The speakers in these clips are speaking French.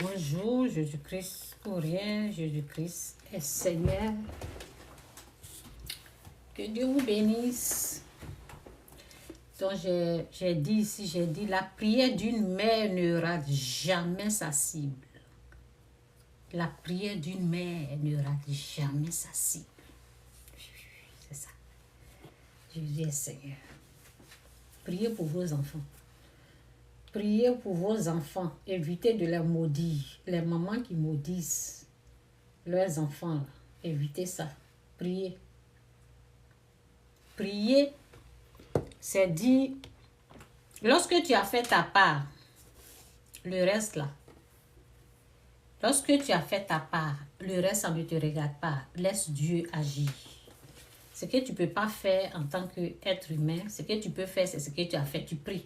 Bonjour, Jésus-Christ pour rien, Jésus-Christ est Seigneur. Que Dieu vous bénisse. Donc j'ai dit, la prière d'une mère ne rate jamais sa cible. La prière d'une mère ne rate jamais sa cible. C'est ça. Jésus est Seigneur. Priez pour vos enfants. Priez pour vos enfants. Évitez de les maudire. Les mamans qui maudissent leurs enfants, là, évitez ça. Priez. Prier, c'est dire, lorsque tu as fait ta part, le reste là, lorsque tu as fait ta part, le reste, ça ne te regarde pas. Laisse Dieu agir. Ce que tu ne peux pas faire en tant qu'être humain, ce que tu peux faire, c'est ce que tu as fait, tu pries.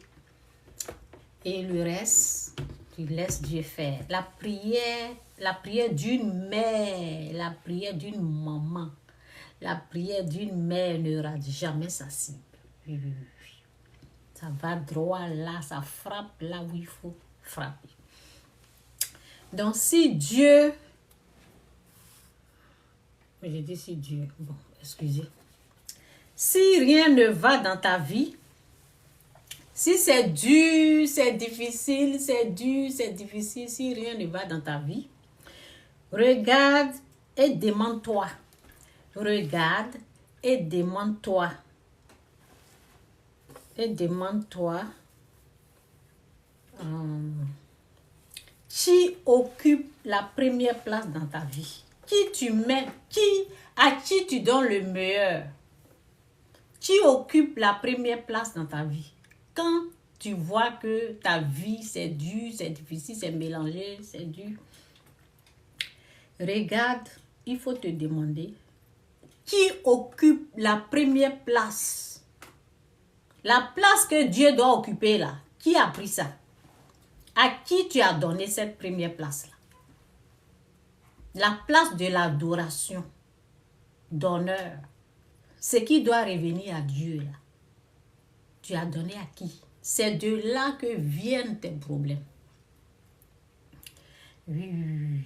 Et le reste, tu laisses Dieu faire. La prière d'une mère, la prière d'une maman, la prière d'une mère ne rate jamais sa cible. Oui, oui, oui. Ça va droit là, ça frappe là où il faut frapper. Donc si Dieu, j'ai dit si Dieu, bon, excusez. Si rien ne va dans ta vie, si c'est dur, c'est difficile, c'est dur, c'est difficile, si rien ne va dans ta vie, regarde et demande-toi. Regarde et demande-toi. Et demande-toi qui occupe la première place dans ta vie. Qui tu mets, à qui tu donnes le meilleur. Qui occupe la première place dans ta vie. Quand tu vois que ta vie, c'est dur, c'est difficile, c'est mélangé, c'est dur. Regarde, il faut te demander qui occupe la première place. La place que Dieu doit occuper là. Qui a pris ça? À qui tu as donné cette première place là? La place de l'adoration, d'honneur. Ce qui doit revenir à Dieu là. Tu as donné à qui? C'est de là que viennent tes problèmes. Oui.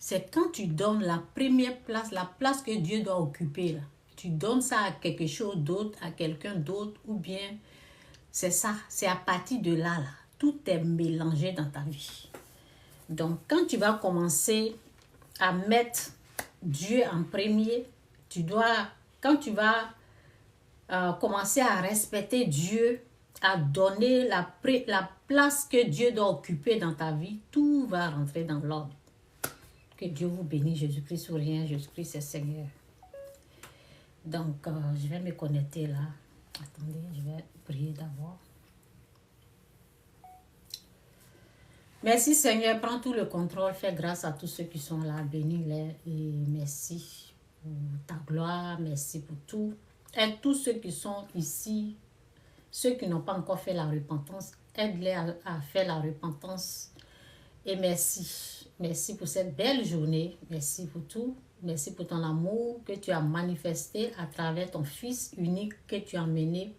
C'est quand tu donnes la première place, la place que Dieu doit occuper là. Tu donnes ça à quelque chose d'autre, à quelqu'un d'autre, ou bien c'est ça, c'est à partir de là, là. Tout est mélangé dans ta vie. Donc, quand tu vas commencer à mettre Dieu en premier, quand tu vas commencer à respecter Dieu, à donner la place que Dieu doit occuper dans ta vie, tout va rentrer dans l'ordre. Que Dieu vous bénisse, Jésus-Christ ou rien, Jésus-Christ est Seigneur. Donc, je vais me connecter là. Attendez, je vais prier d'abord. Merci Seigneur, prends tout le contrôle, fais grâce à tous ceux qui sont là, bénis-les et merci pour ta gloire, merci pour tout. Aide tous ceux qui sont ici, ceux qui n'ont pas encore fait la repentance, aide-les à faire la repentance et merci. Merci pour cette belle journée, merci pour tout, merci pour ton amour que tu as manifesté à travers ton Fils unique que tu as mené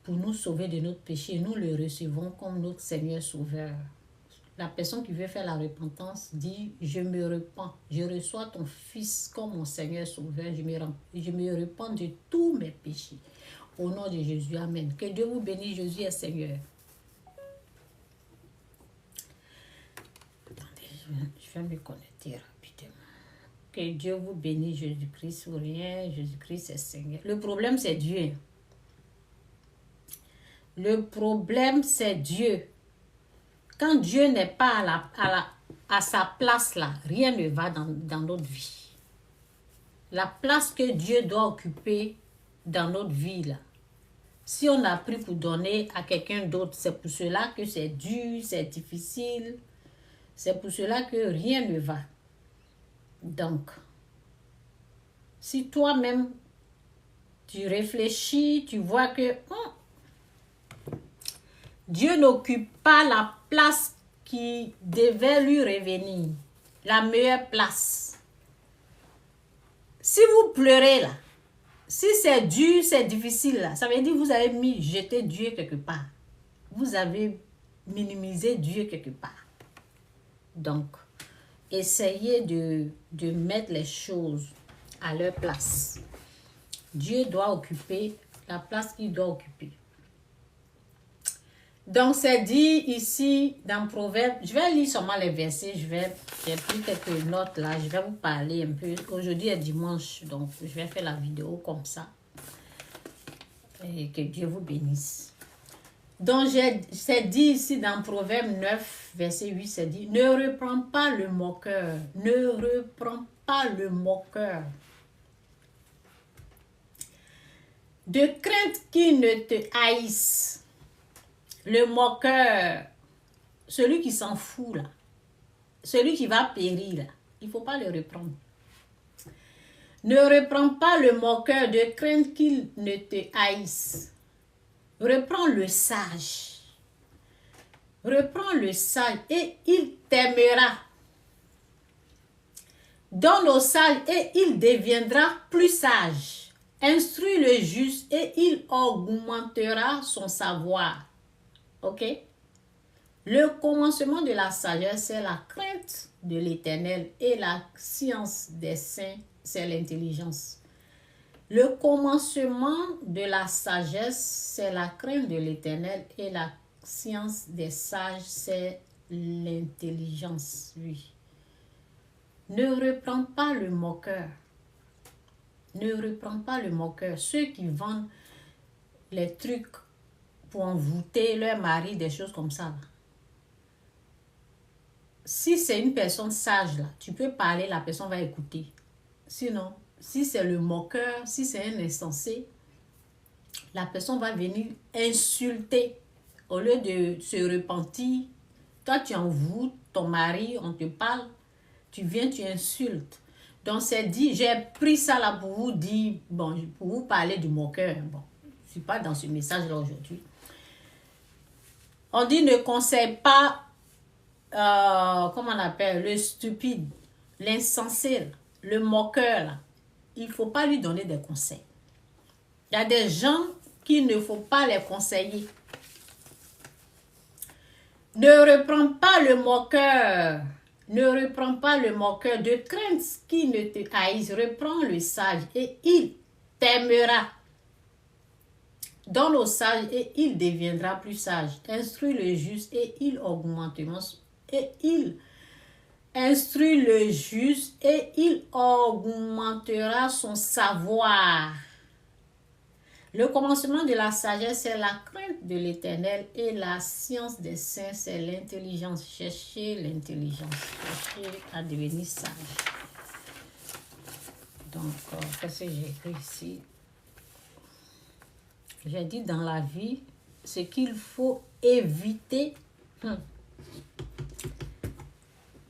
pour nous sauver de notre péché. Nous le recevons comme notre Seigneur Sauveur. La personne qui veut faire la repentance dit, je me repens, je reçois ton Fils comme mon Seigneur Sauveur, je me repens de tous mes péchés. Au nom de Jésus, Amen. Que Dieu vous bénisse, Jésus est Seigneur. Attendez, je vais me connecter rapidement. Que Dieu vous bénisse, Jésus-Christ ou rien, Jésus-Christ est Seigneur. Le problème, c'est Dieu. Le problème, c'est Dieu. Quand Dieu n'est pas à sa place là, rien ne va dans notre vie. La place que Dieu doit occuper dans notre vie là, si on a pris pour donner à quelqu'un d'autre, c'est pour cela que c'est dur, c'est difficile. C'est pour cela que rien ne va. Donc, si toi-même, tu réfléchis, tu vois que Dieu n'occupe pas la place qui devait lui revenir, la meilleure place. Si vous pleurez là, si c'est dur, c'est difficile là, ça veut dire que vous avez jeté Dieu quelque part. Vous avez minimisé Dieu quelque part. Donc, essayez de mettre les choses à leur place. Dieu doit occuper la place qu'il doit occuper. Donc, c'est dit ici dans Proverbe, je vais lire seulement les versets, j'ai pris quelques notes là, je vais vous parler un peu. Aujourd'hui est dimanche, donc je vais faire la vidéo comme ça. Et que Dieu vous bénisse. Donc, c'est dit ici dans Proverbe 9, verset 8, c'est dit, ne reprends pas le moqueur, ne reprends pas le moqueur. De crainte qu'il ne te haïsse. Le moqueur, celui qui s'en fout là, celui qui va périr là, il ne faut pas le reprendre. Ne reprends pas le moqueur de crainte qu'il ne te haïsse. Reprends le sage. Reprends le sage et il t'aimera. Donne au sage et il deviendra plus sage. Instruis le juste et il augmentera son savoir. Ok? Le commencement de la sagesse, c'est la crainte de l'Éternel et la science des saints, c'est l'intelligence. Le commencement de la sagesse, c'est la crainte de l'Éternel et la science des sages, c'est l'intelligence, oui. Ne reprends pas le moqueur. Ne reprends pas le moqueur. Ceux qui vendent les trucs pour envoûter leur mari, des choses comme ça. Si c'est une personne sage, là, tu peux parler, la personne va écouter. Sinon, si c'est le moqueur, si c'est un insensé, la personne va venir insulter. Au lieu de se repentir, toi tu envoûtes ton mari, on te parle, tu viens, tu insultes. Donc c'est dit, j'ai pris ça là pour vous dire, bon, pour vous parler du moqueur. Bon, je ne suis pas dans ce message-là aujourd'hui. On dit ne conseille pas, comment on appelle, le stupide, l'insensé, le moqueur. Là. Il ne faut pas lui donner des conseils. Il y a des gens qu'il ne faut pas les conseiller. Ne reprends pas le moqueur. Ne reprends pas le moqueur de crainte qui ne te haïsse. Reprends le sage et il t'aimera. Donne au sage et il deviendra plus sage. Instruis le juste et il augmentera. Et il instruit le juste et il augmentera son savoir. Le commencement de la sagesse, c'est la crainte de l'Éternel et la science des saints, c'est l'intelligence. Cherchez l'intelligence. Cherchez à devenir sage. Donc, qu'est-ce que j'ai écrit ici? J'ai dit dans la vie, ce qu'il faut éviter.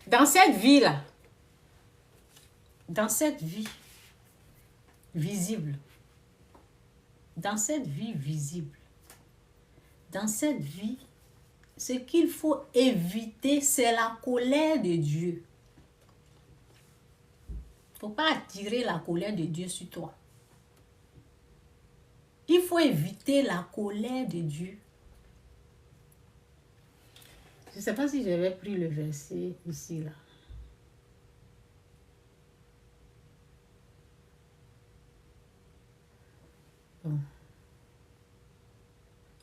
Dans cette vie-là, dans cette vie visible, dans cette vie visible, dans cette vie, ce qu'il faut éviter, c'est la colère de Dieu. Il ne faut pas attirer la colère de Dieu sur toi. Il faut éviter la colère de Dieu. Je ne sais pas si j'avais pris le verset ici, là. Bon.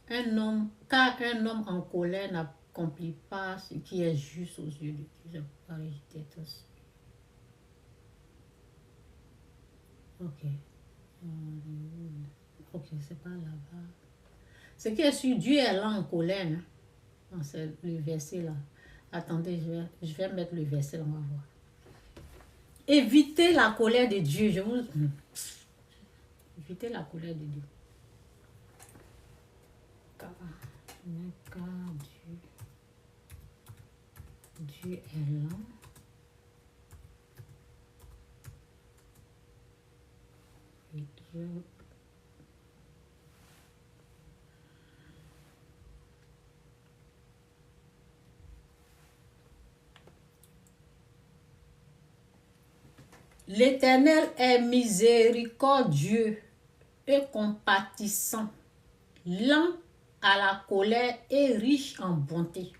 Car un homme en colère n'accomplit pas ce qui est juste aux yeux de Dieu. Ok. Ok, c'est pas là-bas. Ce qui est sur Dieu est là en colère. Hein? C'est le verset là. Attendez, je vais mettre le verset, on va voir. Évitez la colère de Dieu. Évitez la colère de Dieu. Car Dieu est là. Et Dieu... L'Éternel est miséricordieux et compatissant, lent à la colère et riche en bonté.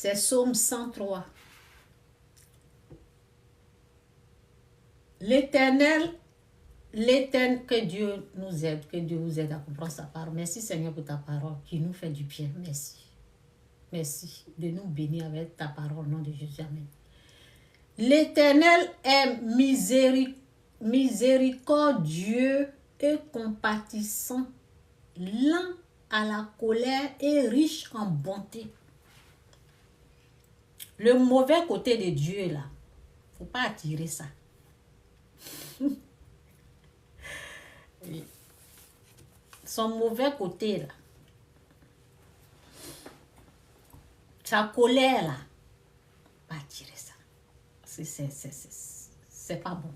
C'est Psaume 103. L'Éternel, que Dieu nous aide, que Dieu vous aide à comprendre sa parole. Merci Seigneur pour ta parole qui nous fait du bien. Merci. Merci de nous bénir avec ta parole au nom de Jésus. Amen. L'Éternel est miséricordieux et compatissant, lent à la colère et riche en bonté. Le mauvais côté de Dieu là, faut pas attirer ça. Son mauvais côté là, sa colère là, pas attirer ça. C'est pas bon.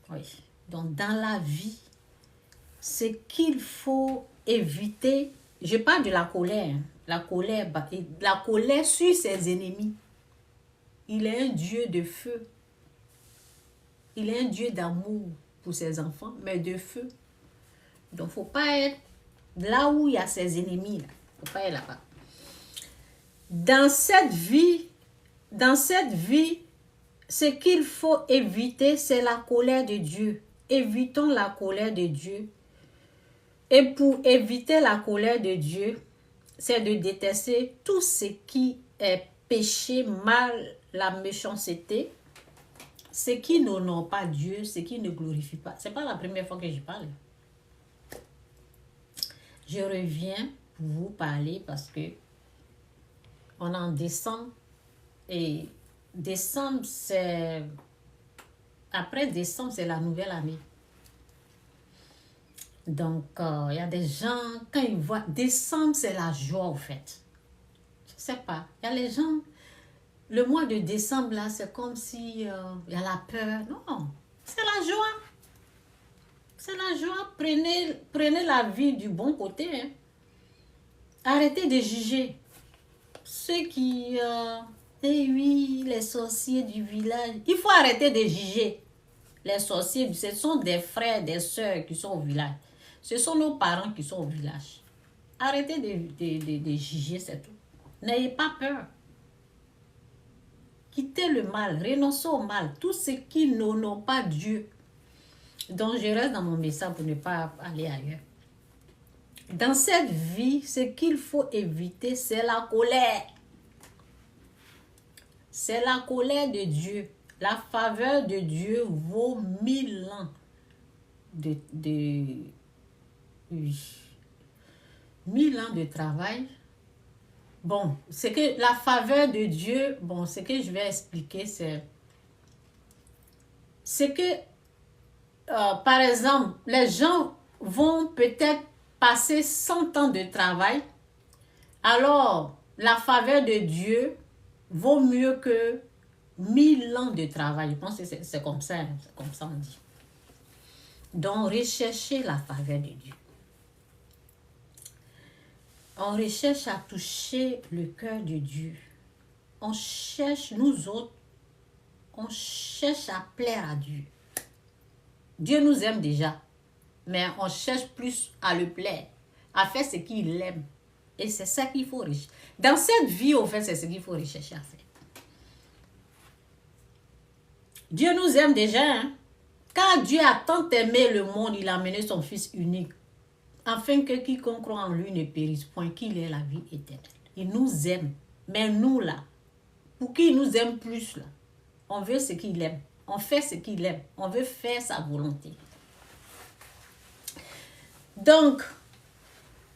Oui. Donc dans la vie, ce qu'il faut éviter, je parle de la colère, hein. La colère sur ses ennemis. Il est un Dieu de feu. Il est un Dieu d'amour pour ses enfants, mais de feu. Donc, il ne faut pas être là où il y a ses ennemis. Il ne faut pas être là-bas. Dans cette vie, ce qu'il faut éviter, c'est la colère de Dieu. Évitons la colère de Dieu. Et pour éviter la colère de Dieu, c'est de détester tout ce qui est péché, mal, la méchanceté, ce qui n'honore pas Dieu, ce qui ne glorifie pas. Ce n'est pas la première fois que je parle. Je reviens pour vous parler parce que on est en décembre et décembre, c'est... Après décembre, c'est la nouvelle année. Donc, il y a des gens, quand ils voient décembre, c'est la joie, au fait. Je ne sais pas. Il y a les gens, le mois de décembre, là, c'est comme si il y a la peur. Non, c'est la joie. C'est la joie. Prenez la vie du bon côté. Hein. Arrêtez de juger. Ceux qui... eh oui, les sorciers du village. Il faut arrêter de juger. Les sorciers, ce sont des frères, des sœurs qui sont au village. Ce sont nos parents qui sont au village. Arrêtez de juger, c'est tout. N'ayez pas peur. Quittez le mal, renoncez au mal. Tout ce qui n'honore pas Dieu. Donc, je reste dans mon message pour ne pas aller ailleurs. Dans cette vie, ce qu'il faut éviter, c'est la colère. C'est la colère de Dieu. La faveur de Dieu vaut 1000 ans de 1000 ans de travail. Bon, c'est que la faveur de Dieu, bon, ce que je vais expliquer, c'est que, par exemple, les gens vont peut-être passer 100 ans de travail, alors la faveur de Dieu vaut mieux que 1000 ans de travail. Je pense que c'est comme ça on dit. Donc, recherchez la faveur de Dieu. On recherche à toucher le cœur de Dieu. On cherche, nous autres, on cherche à plaire à Dieu. Dieu nous aime déjà, mais on cherche plus à le plaire, à faire ce qu'il aime. Et c'est ça qu'il faut rechercher. Dans cette vie, au fait, c'est ce qu'il faut rechercher à faire. Dieu nous aime déjà. Hein? Car Dieu a tant aimé le monde, il a amené son Fils unique, afin que quiconque croit en lui ne périsse point, qu'il ait la vie éternelle. Il nous aime. Mais nous, là, pour qui il nous aime plus, là, on veut ce qu'il aime. On fait ce qu'il aime. On veut faire sa volonté. Donc,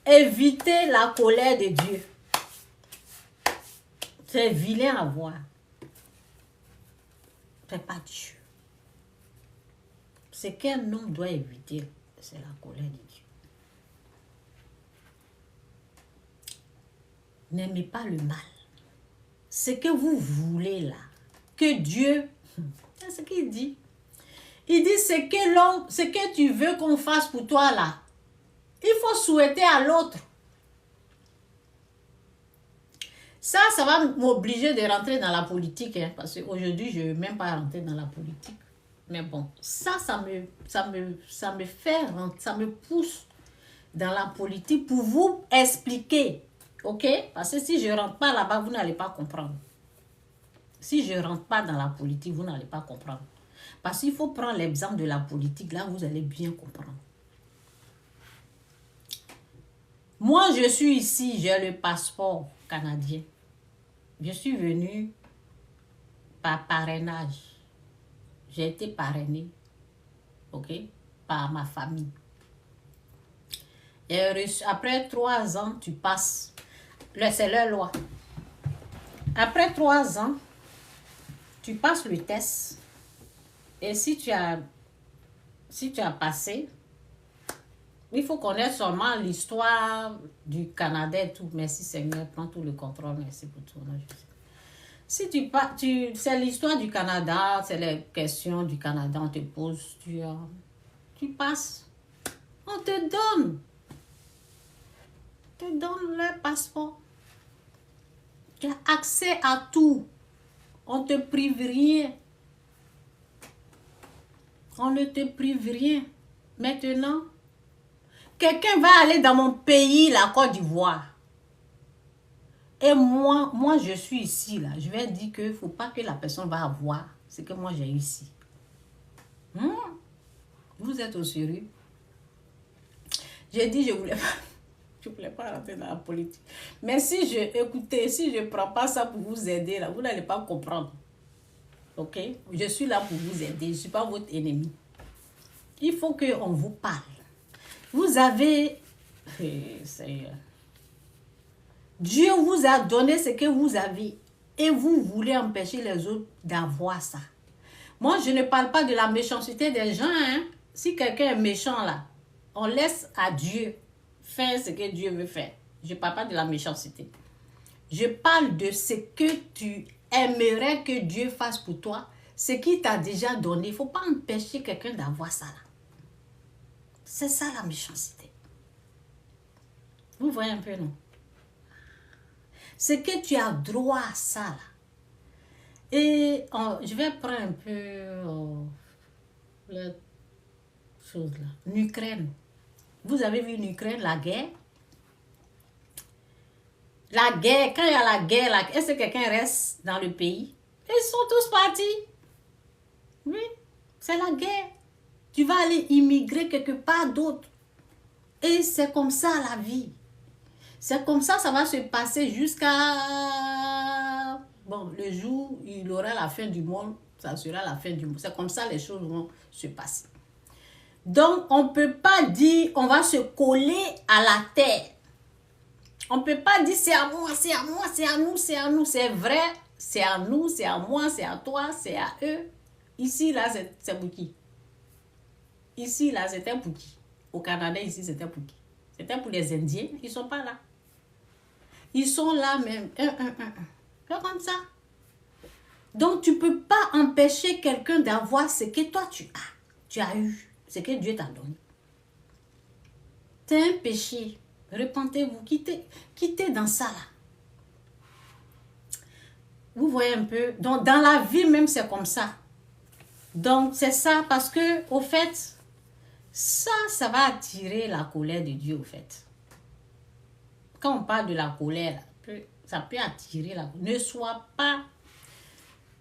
évitez la colère de Dieu. C'est vilain à voir. C'est pas Dieu. Ce qu'un homme doit éviter, c'est la colère de Dieu. N'aimez pas le mal. Ce que vous voulez là, que Dieu, c'est ce qu'il dit. Il dit ce que tu veux qu'on fasse pour toi là, il faut souhaiter à l'autre. Ça va m'obliger de rentrer dans la politique, hein, parce qu'aujourd'hui, je ne veux même pas rentrer dans la politique. Mais bon, ça me fait rentrer, ça me pousse dans la politique pour vous expliquer Ok? Parce que si je ne rentre pas là-bas, vous n'allez pas comprendre. Si je ne rentre pas dans la politique, vous n'allez pas comprendre. Parce qu'il faut prendre l'exemple de la politique. Là, vous allez bien comprendre. Moi, je suis ici. J'ai le passeport canadien. Je suis venue par parrainage. J'ai été parrainée. Ok? Par ma famille. Et après 3 ans, tu passes. C'est leur loi. Après 3 ans, tu passes le test. Et si tu as passé, il faut connaître seulement l'histoire du Canada et tout. Merci Seigneur, prends tout le contrôle. Merci pour tout. Si c'est l'histoire du Canada, c'est les questions du Canada, on te pose, tu passes. On te donne le passeport. Tu as accès à tout. On ne te prive rien. On ne te prive rien. Maintenant, quelqu'un va aller dans mon pays, la Côte d'Ivoire. Et moi, je suis ici, là. Je vais dire qu'il ne faut pas que la personne va avoir ce que moi j'ai eu ici. Vous êtes au sérieux? J'ai dit, je voulais pas rentrer dans la politique. Mais si je prends pas ça pour vous aider, là, vous n'allez pas comprendre. Ok? Je suis là pour vous aider. Je ne suis pas votre ennemi. Il faut qu'on vous parle. Vous avez... Dieu vous a donné ce que vous avez. Et vous voulez empêcher les autres d'avoir ça. Moi, je ne parle pas de la méchanceté des gens. Hein? Si quelqu'un est méchant là, on laisse à Dieu faire ce que Dieu veut faire. Je ne parle pas de la méchanceté. Je parle de ce que tu aimerais que Dieu fasse pour toi. Ce qu'il t'a déjà donné. Il ne faut pas empêcher quelqu'un d'avoir ça là. C'est ça la méchanceté. Vous voyez un peu, non? C'est que tu as droit à ça là. Et je vais prendre un peu la chose là. L'Ukraine. Vous avez vu l'Ukraine, la guerre? La guerre, quand il y a la guerre, là, est-ce que quelqu'un reste dans le pays? Ils sont tous partis. Oui, c'est la guerre. Tu vas aller immigrer quelque part d'autre. Et c'est comme ça la vie. C'est comme ça va se passer jusqu'à... Bon, le jour où il aura la fin du monde, ça sera la fin du monde. C'est comme ça les choses vont se passer. Donc, on ne peut pas dire on va se coller à la terre. On ne peut pas dire c'est à moi, c'est à moi, c'est à nous, c'est à nous. C'est vrai, c'est à nous, c'est à moi, c'est à toi, c'est à eux. Ici, là, c'est pour qui? Ici, là, c'était pour qui? Au Canada, ici, c'était pour qui? C'était pour les Indiens. Ils ne sont pas là. Ils sont là même. C'est comme ça. Donc, tu ne peux pas empêcher quelqu'un d'avoir ce que toi, tu as. Tu as eu. Ce que Dieu t'a donné. C'est un péché. Repentez-vous. Quittez dans ça, là. Vous voyez un peu. Donc, dans la vie même, c'est comme ça. Donc, c'est ça parce que, au fait, ça va attirer la colère de Dieu, au fait. Quand on parle de la colère, ça peut attirer la colère. Ne sois pas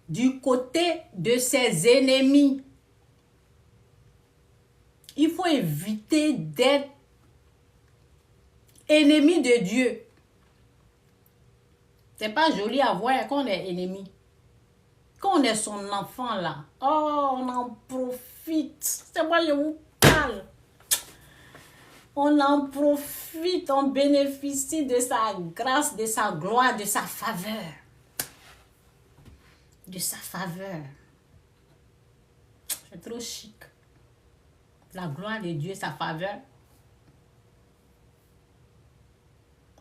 du côté de ses ennemis. Il faut éviter d'être ennemi de Dieu. C'est pas joli à voir qu'on est ennemi. Quand on est son enfant là, oh, on en profite. C'est moi, je vous parle. On en profite, on bénéficie de sa grâce, de sa gloire, de sa faveur. De sa faveur. C'est trop chic. La gloire de Dieu, sa faveur.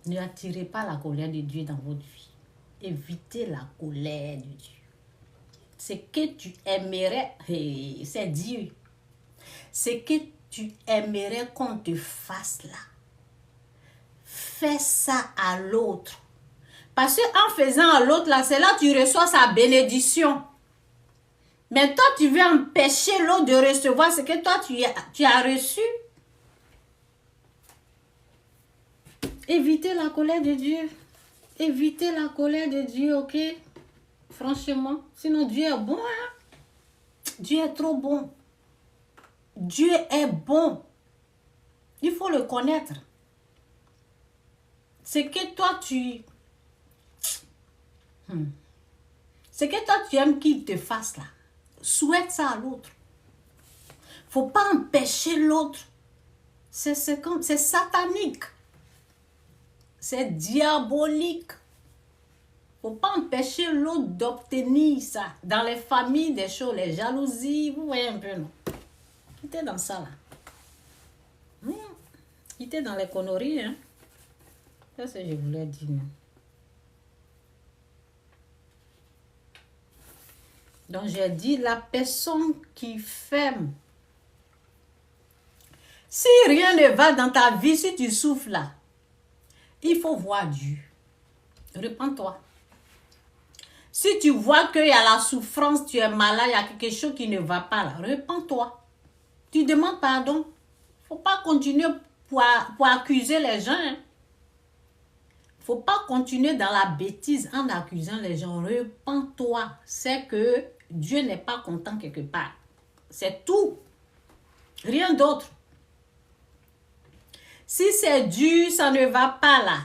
Ne attirez pas la colère de Dieu dans votre vie. Évitez la colère de Dieu. Ce que tu aimerais, c'est Dieu. Ce que tu aimerais qu'on te fasse là. Fais ça à l'autre. Parce qu'en faisant à l'autre là, c'est là que tu reçois sa bénédiction. Mais toi, tu veux empêcher l'autre de recevoir ce que toi, tu as reçu. Évitez la colère de Dieu. Évitez la colère de Dieu, ok? Franchement, sinon Dieu est bon, hein? Dieu est trop bon. Dieu est bon. Il faut le connaître. C'est que toi, c'est que toi, tu aimes qu'il te fasse là. Souhaite ça à l'autre. Faut pas empêcher l'autre. C'est satanique. C'est diabolique. Faut pas empêcher l'autre d'obtenir ça. Dans les familles, des choses, les jalousies, vous voyez un peu, non? Quittez dans ça, là. Quittez dans les conneries, hein. C'est ce que je voulais dire, non? Donc, j'ai dit, la personne qui ferme. Si rien ne va dans ta vie, si tu souffres là, il faut voir Dieu. Répands-toi. Si tu vois qu'il y a la souffrance, tu es malade, il y a quelque chose qui ne va pas là, répands-toi. Tu demandes pardon. Il ne faut pas continuer pour accuser les gens. Il ne faut pas continuer dans la bêtise en accusant les gens. Répands-toi. C'est que Dieu n'est pas content quelque part. C'est tout. Rien d'autre. Si c'est dur, ça ne va pas là.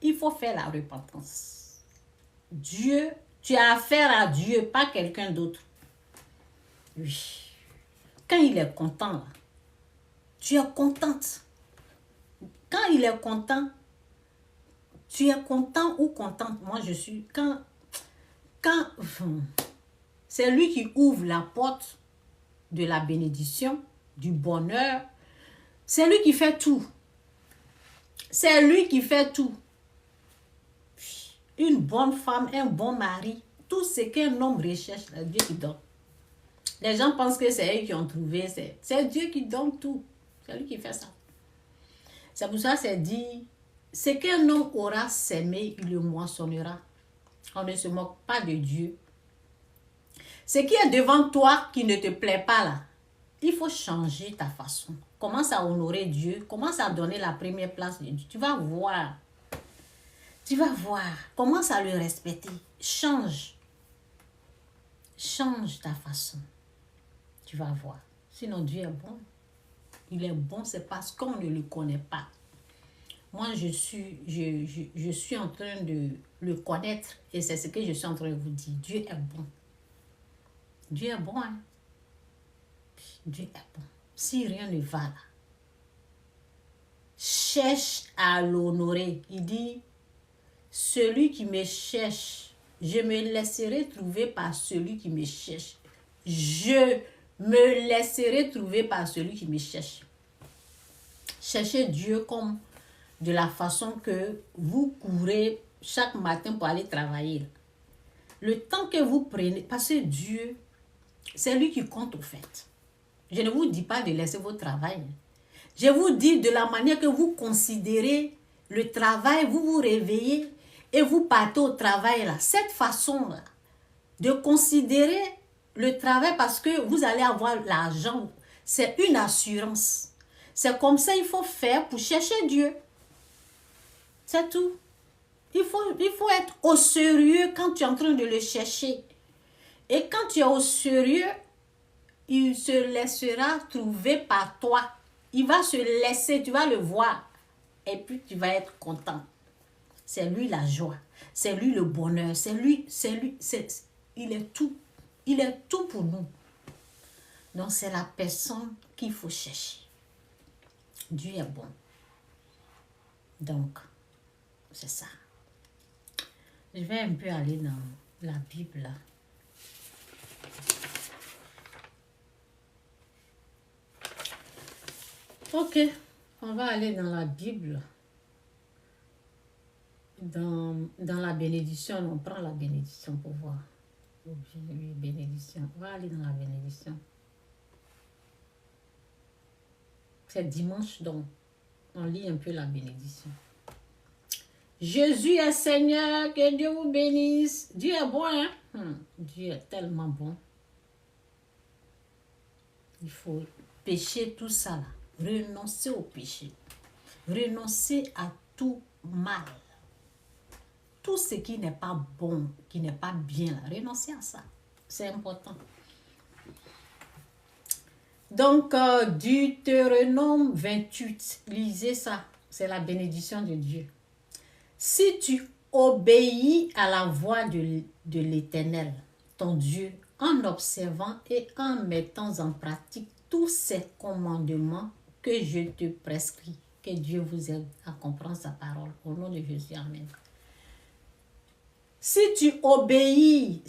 Il faut faire la repentance. Dieu, tu as affaire à Dieu, pas quelqu'un d'autre. Oui. Quand il est content, là, tu es contente. Quand il est content, tu es content ou contente. Moi, je suis... Quand c'est lui qui ouvre la porte de la bénédiction, du bonheur. C'est lui qui fait tout. C'est lui qui fait tout. Une bonne femme, un bon mari, tout ce qu'un homme recherche, c'est Dieu qui donne. Les gens pensent que c'est eux qui ont trouvé. C'est Dieu qui donne tout. C'est lui qui fait ça. C'est pour ça que c'est dit, ce qu'un homme aura sémé, il le moissonnera. On ne se moque pas de Dieu. Ce qui est devant toi qui ne te plaît pas là, il faut changer ta façon. Commence à honorer Dieu. Commence à donner la première place de Dieu. Tu vas voir. Tu vas voir. Commence à le respecter. Change. Change ta façon. Tu vas voir. Sinon, Dieu est bon. Il est bon, c'est parce qu'on ne le connaît pas. Moi, je suis en train de le connaître et c'est ce que je suis en train de vous dire. Dieu est bon. Dieu est bon, hein? Dieu est bon. Si rien ne va là, cherche à l'honorer. Il dit, celui qui me cherche, je me laisserai trouver par celui qui me cherche. Je me laisserai trouver par celui qui me cherche. Cherchez Dieu comme de la façon que vous courez chaque matin pour aller travailler. Le temps que vous prenez, parce que Dieu, c'est lui qui compte au fait. Je ne vous dis pas de laisser votre travail. Je vous dis de la manière que vous considérez le travail, vous vous réveillez et vous partez au travail là. Cette façon-là de considérer le travail parce que vous allez avoir l'argent, c'est une assurance. C'est comme ça qu'il faut faire pour chercher Dieu. C'est tout. Il faut être au sérieux quand tu es en train de le chercher. Et quand tu es au sérieux, il se laissera trouver par toi. Il va se laisser, tu vas le voir. Et puis tu vas être content. C'est lui la joie. C'est lui le bonheur. Il est tout. Il est tout pour nous. Donc c'est la personne qu'il faut chercher. Dieu est bon. Donc, c'est ça. Je vais un peu aller dans la Bible là. Ok, on va aller dans la Bible. Dans la bénédiction, on prend la bénédiction pour voir. Bénédiction. On va aller dans la bénédiction. C'est dimanche, donc on lit un peu la bénédiction. Jésus est Seigneur, que Dieu vous bénisse. Dieu est bon, hein? Dieu est tellement bon. Il faut pécher tout ça là. Renoncer au péché. Renoncez à tout mal. Tout ce qui n'est pas bon, qui n'est pas bien, là, renoncez à ça. C'est important. Donc, Deutéronome 28, lisez ça. C'est la bénédiction de Dieu. Si tu obéis à la voix de l'Éternel, ton Dieu, en observant et en mettant en pratique tous ces commandements que je te prescris, que Dieu vous aide à comprendre sa parole. Au nom de Jésus, amen. Si tu obéis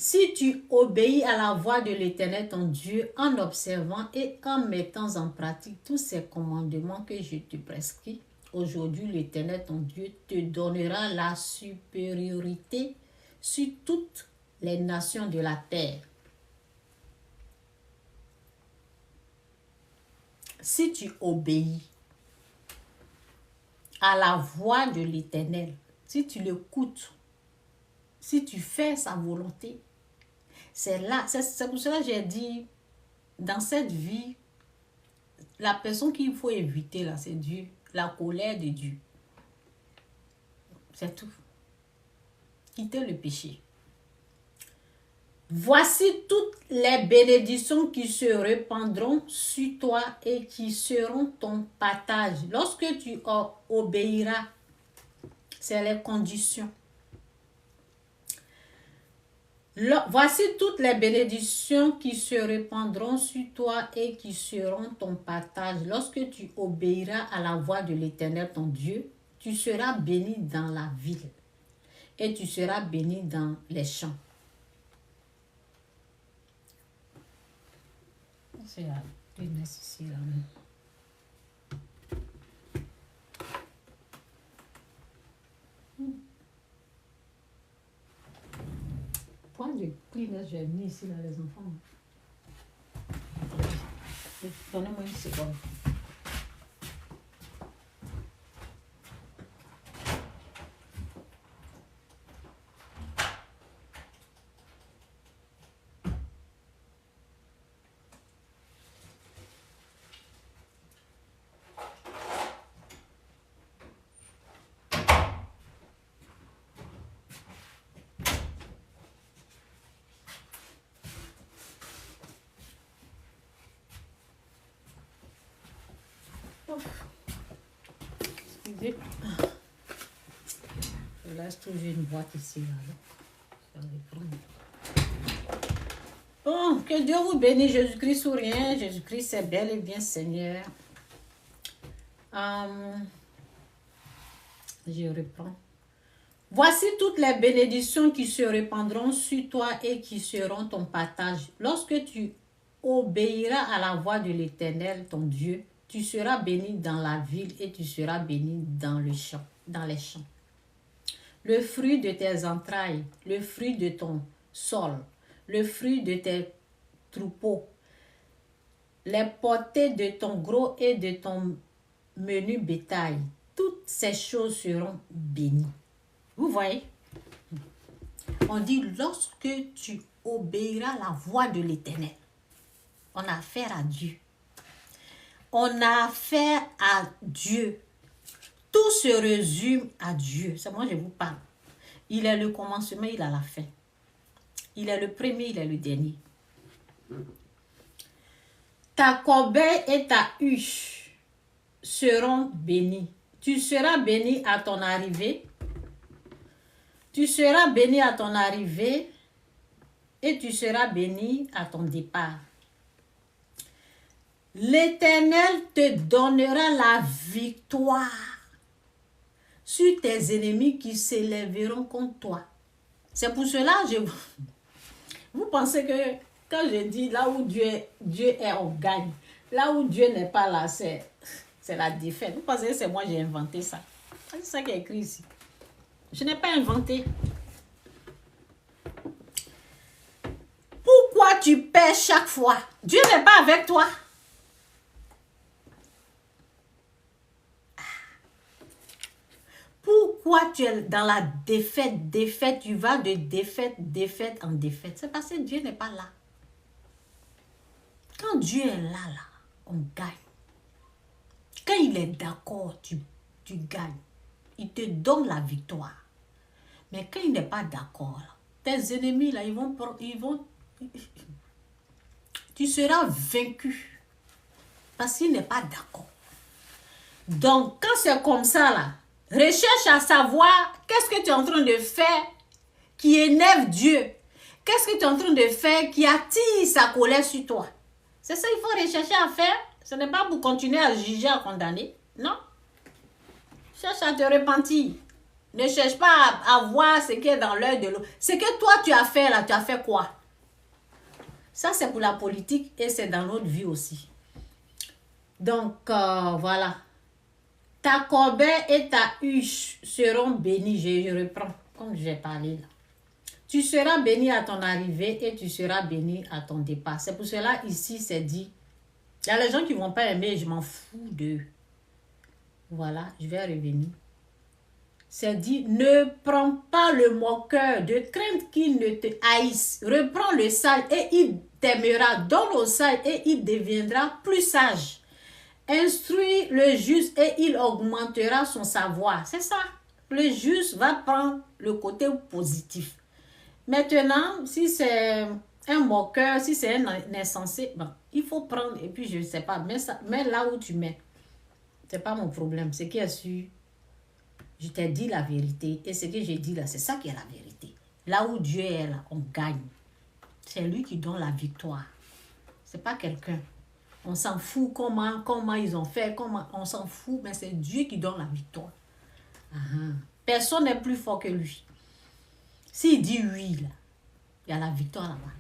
à la voix de l'Éternel, ton Dieu, en observant et en mettant en pratique tous ces commandements que je te prescris, aujourd'hui, l'Éternel, ton Dieu, te donnera la supériorité sur toutes les nations de la terre. Si tu obéis à la voix de l'Éternel, si tu l'écoutes, si tu fais sa volonté, c'est pour cela que j'ai dit, dans cette vie, la personne qu'il faut éviter là, c'est Dieu, la colère de Dieu. C'est tout. Quittez le péché. Voici toutes les bénédictions qui se répandront sur toi et qui seront ton partage. Lorsque tu obéiras, c'est les conditions. Voici toutes les bénédictions qui se répandront sur toi et qui seront ton partage. Lorsque tu obéiras à la voix de l'Éternel, ton Dieu, tu seras béni dans la ville et tu seras béni dans les champs. C'est là, tu ici là. Point de Kleenex, j'ai mis ici là les enfants. Donnez-moi une seconde. Excusez. Je laisse toujours une boîte ici. Là. Bon, que Dieu vous bénisse. Jésus-Christ ou rien. Jésus-Christ, c'est bel et bien Seigneur. Je reprends. Voici toutes les bénédictions qui se répandront sur toi et qui seront ton partage. Lorsque tu obéiras à la voix de l'Éternel, ton Dieu, tu seras béni dans la ville et tu seras béni dans les champs. Le fruit de tes entrailles, le fruit de ton sol, le fruit de tes troupeaux, les portées de ton gros et de ton menu bétail, toutes ces choses seront bénies. Vous voyez? On dit lorsque tu obéiras à la voix de l'Éternel, on a affaire à Dieu. On a affaire à Dieu. Tout se résume à Dieu. C'est moi je vous parle. Il est le commencement, il a la fin. Il est le premier, il est le dernier. Ta corbeille et ta huche seront bénies. Tu seras béni à ton arrivée. Tu seras béni à ton arrivée et tu seras béni à ton départ. L'Éternel te donnera la victoire sur tes ennemis qui s'élèveront contre toi. C'est pour cela que vous pensez que quand je dis là où Dieu est, on gagne. Là où Dieu n'est pas là, c'est la défaite. Vous pensez que c'est moi qui ai inventé ça. C'est ça qui est écrit ici. Je n'ai pas inventé. Pourquoi tu perds chaque fois? Dieu n'est pas avec toi. Pourquoi tu es dans la défaite, tu vas de défaite en défaite? C'est parce que Dieu n'est pas là. Quand Dieu est là, on gagne. Quand il est d'accord, tu tu gagnes. Il te donne la victoire. Mais quand il n'est pas d'accord, tes ennemis, là, tu seras vaincu. Parce qu'il n'est pas d'accord. Donc, quand c'est comme ça, là, recherche à savoir qu'est-ce que tu es en train de faire qui énerve Dieu. Qu'est-ce que tu es en train de faire qui attire sa colère sur toi. C'est ça qu'il faut rechercher à faire. Ce n'est pas pour continuer à juger, à condamner. Non. Cherche à te repentir. Ne cherche pas à voir ce qui est dans l'œil de l'autre. Ce que toi, tu as fait là, tu as fait quoi? Ça, c'est pour la politique et c'est dans notre vie aussi. Donc, voilà. Ta corbeille et ta huche seront bénies. Je reprends, comme j'ai parlé là. Tu seras béni à ton arrivée et tu seras béni à ton départ. C'est pour cela, ici, c'est dit. Il y a les gens qui ne vont pas aimer, je m'en fous d'eux. Voilà, je vais revenir. C'est dit, ne prends pas le moqueur de crainte qu'il ne te haïsse. Reprends le sage et il t'aimera. Donne au sage et il deviendra plus sage. Instruis le juste et il augmentera son savoir. C'est ça. Le juste va prendre le côté positif. Maintenant, si c'est un moqueur, si c'est un insensé, bon, il faut prendre, et puis je ne sais pas, mais là où tu mets. Ce n'est pas mon problème. Ce qui est sûr, je t'ai dit la vérité. Et ce que j'ai dit là, c'est ça qui est la vérité. Là où Dieu est là, on gagne. C'est lui qui donne la victoire. Ce n'est pas quelqu'un. On s'en fout comment ils ont fait, on s'en fout, mais c'est Dieu qui donne la victoire. Personne n'est plus fort que lui. S'il dit oui, là, il y a la victoire là-bas.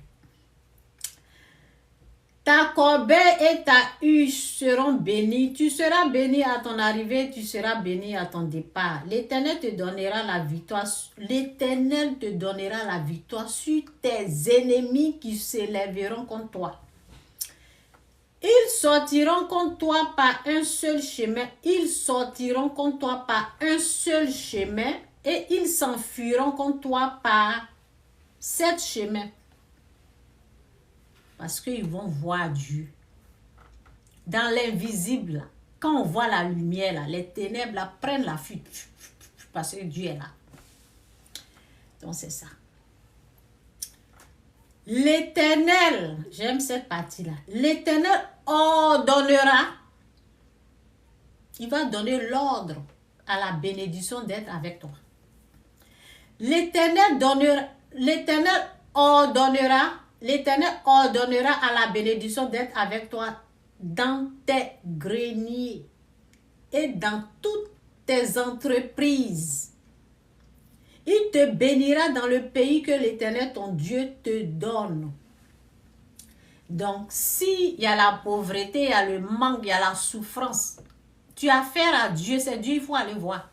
Ta corbeille et ta huche seront bénies. Tu seras béni à ton arrivée, tu seras béni à ton départ. L'Éternel te donnera la victoire. L'Éternel te donnera la victoire sur tes ennemis qui s'élèveront contre toi. Ils sortiront contre toi par un seul chemin. Ils sortiront contre toi par un seul chemin et ils s'enfuiront contre toi par 7 chemins. Parce qu'ils vont voir Dieu. Dans l'invisible, quand on voit la lumière, là, les ténèbres là, prennent la fuite. Parce que Dieu est là. Donc c'est ça. L'Éternel, j'aime cette partie-là. L'Éternel ordonnera. Il va donner l'ordre à la bénédiction d'être avec toi. L'Éternel ordonnera à la bénédiction d'être avec toi dans tes greniers et dans toutes tes entreprises. Il te bénira dans le pays que l'Éternel, ton Dieu, te donne. Donc, s'il y a la pauvreté, il y a le manque, il y a la souffrance, tu as affaire à Dieu, c'est Dieu, il faut aller voir.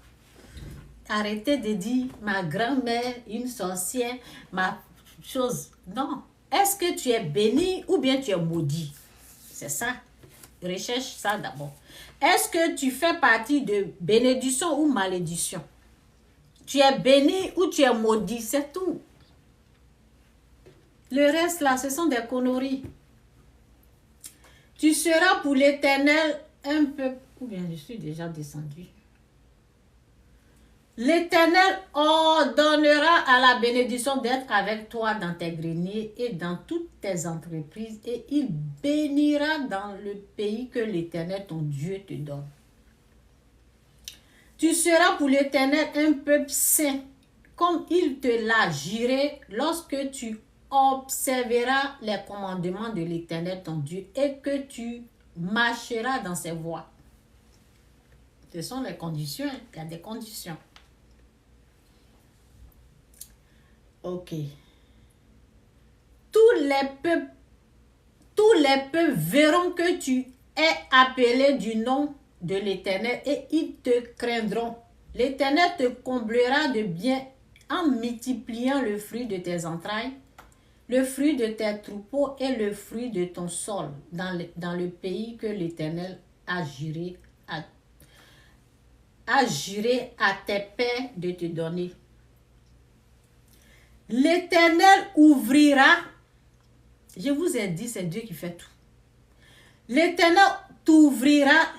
Arrêtez de dire, ma grand-mère, une sorcière, ma chose. Non. Est-ce que tu es béni ou bien tu es maudit? C'est ça. Recherche ça d'abord. Est-ce que tu fais partie de bénédiction ou malédiction? Tu es béni ou tu es maudit, c'est tout. Le reste là, ce sont des conneries. Tu seras pour l'Éternel un peuple. Ou bien je suis déjà descendu. L'Éternel ordonnera à la bénédiction d'être avec toi dans tes greniers et dans toutes tes entreprises et il bénira dans le pays que l'Éternel, ton Dieu, te donne. Tu seras pour l'Éternel un peuple saint, comme il te l'a juré lorsque tu observeras les commandements de l'Éternel, ton Dieu, et que tu marcheras dans ses voies. Ce sont les conditions, il y a des conditions. Ok. Tous les peuples verront que tu es appelé du nom de l'Éternel et ils te craindront. L'Éternel te comblera de bien en multipliant le fruit de tes entrailles, le fruit de tes troupeaux et le fruit de ton sol dans le pays que l'Éternel a juré à tes pères de te donner. L'Éternel ouvrira, je vous ai dit, c'est Dieu qui fait tout. L'Éternel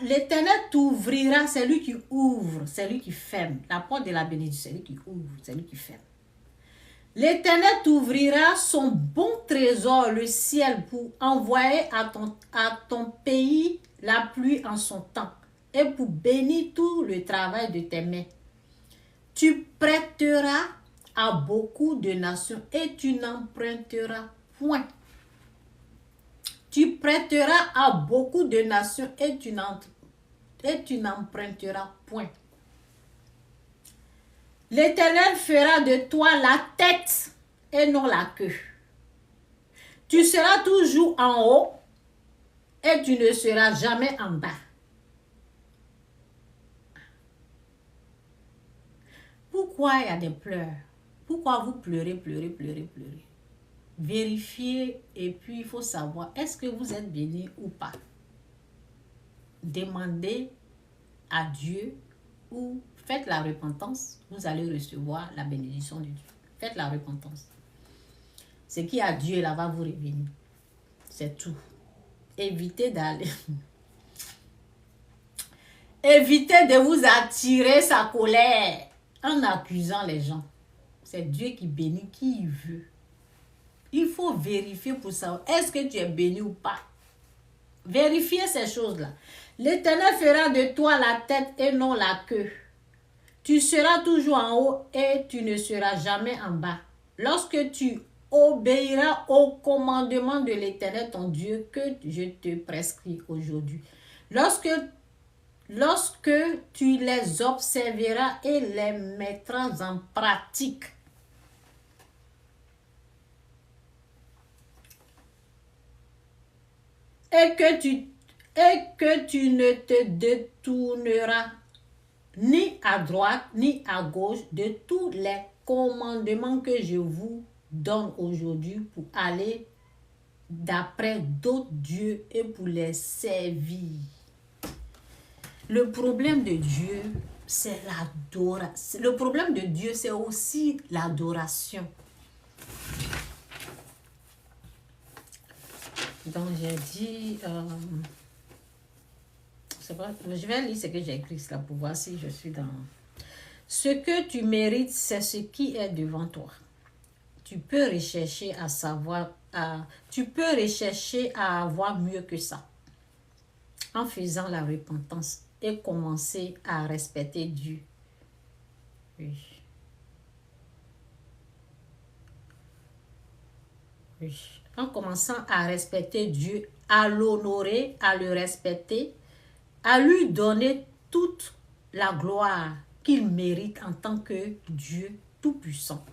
l'Éternel t'ouvrira, c'est lui qui ouvre, c'est lui qui ferme. La porte de la bénédiction, c'est lui qui ouvre, c'est lui qui ferme. L'Éternel t'ouvrira son bon trésor, le ciel, pour envoyer à ton pays la pluie en son temps et pour bénir tout le travail de tes mains. Tu prêteras à beaucoup de nations et tu n'emprunteras point. Tu prêteras à beaucoup de nations et tu n'emprunteras point. L'Éternel fera de toi la tête et non la queue. Tu seras toujours en haut et tu ne seras jamais en bas. Pourquoi il y a des pleurs? Pourquoi vous pleurez? Vérifiez et puis il faut savoir, est-ce que vous êtes béni ou pas? Demandez à Dieu ou faites la repentance, vous allez recevoir la bénédiction de Dieu. Faites la repentance. Ce qui est à Dieu là va vous revenir. C'est tout. Évitez d'aller. Évitez de vous attirer sa colère en accusant les gens. C'est Dieu qui bénit qui il veut. Il faut vérifier pour savoir, est-ce que tu es béni ou pas? Vérifiez ces choses-là. L'Éternel fera de toi la tête et non la queue. Tu seras toujours en haut et tu ne seras jamais en bas. Lorsque tu obéiras au commandement de l'Éternel ton Dieu que je te prescris aujourd'hui. Lorsque tu les observeras et les mettras en pratique. Et que tu ne te détourneras ni à droite ni à gauche de tous les commandements que je vous donne aujourd'hui pour aller d'après d'autres dieux et pour les servir. Le problème de Dieu, c'est l'adoration. Le problème de Dieu, c'est aussi l'adoration. Donc, j'ai dit... je vais lire ce que j'ai écrit là pour voir si je suis dans... Ce que tu mérites, c'est ce qui est devant toi. Tu peux rechercher à savoir... tu peux rechercher à avoir mieux que ça. En faisant la repentance et commencer à respecter Dieu. Oui. Oui. En commençant à respecter Dieu, à l'honorer, à le respecter, à lui donner toute la gloire qu'il mérite en tant que Dieu tout-puissant.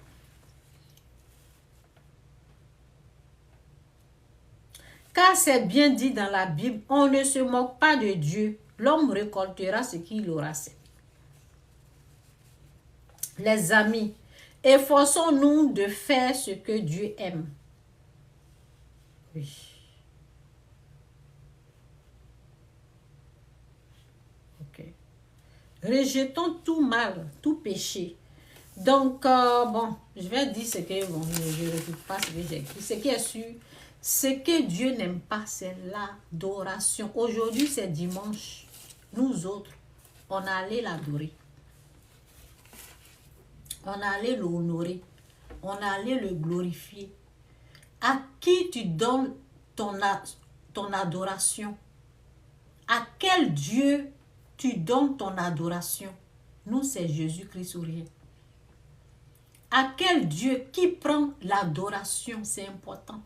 Car c'est bien dit dans la Bible, on ne se moque pas de Dieu. L'homme récoltera ce qu'il aura semé. Les amis, efforçons-nous de faire ce que Dieu aime. Oui. Ok. Rejetons tout mal, tout péché. Donc, bon, je vais dire ce que, bon, je ne répète pas ce que j'ai écrit. Ce qui est sûr, ce que Dieu n'aime pas, c'est l'adoration. Aujourd'hui, c'est dimanche. Nous autres, on allait l'adorer. On allait l'honorer. On allait le glorifier. À qui tu donnes ton adoration? À quel Dieu tu donnes ton adoration? Nous, c'est Jésus-Christ ou rien. À quel Dieu qui prend l'adoration? C'est important.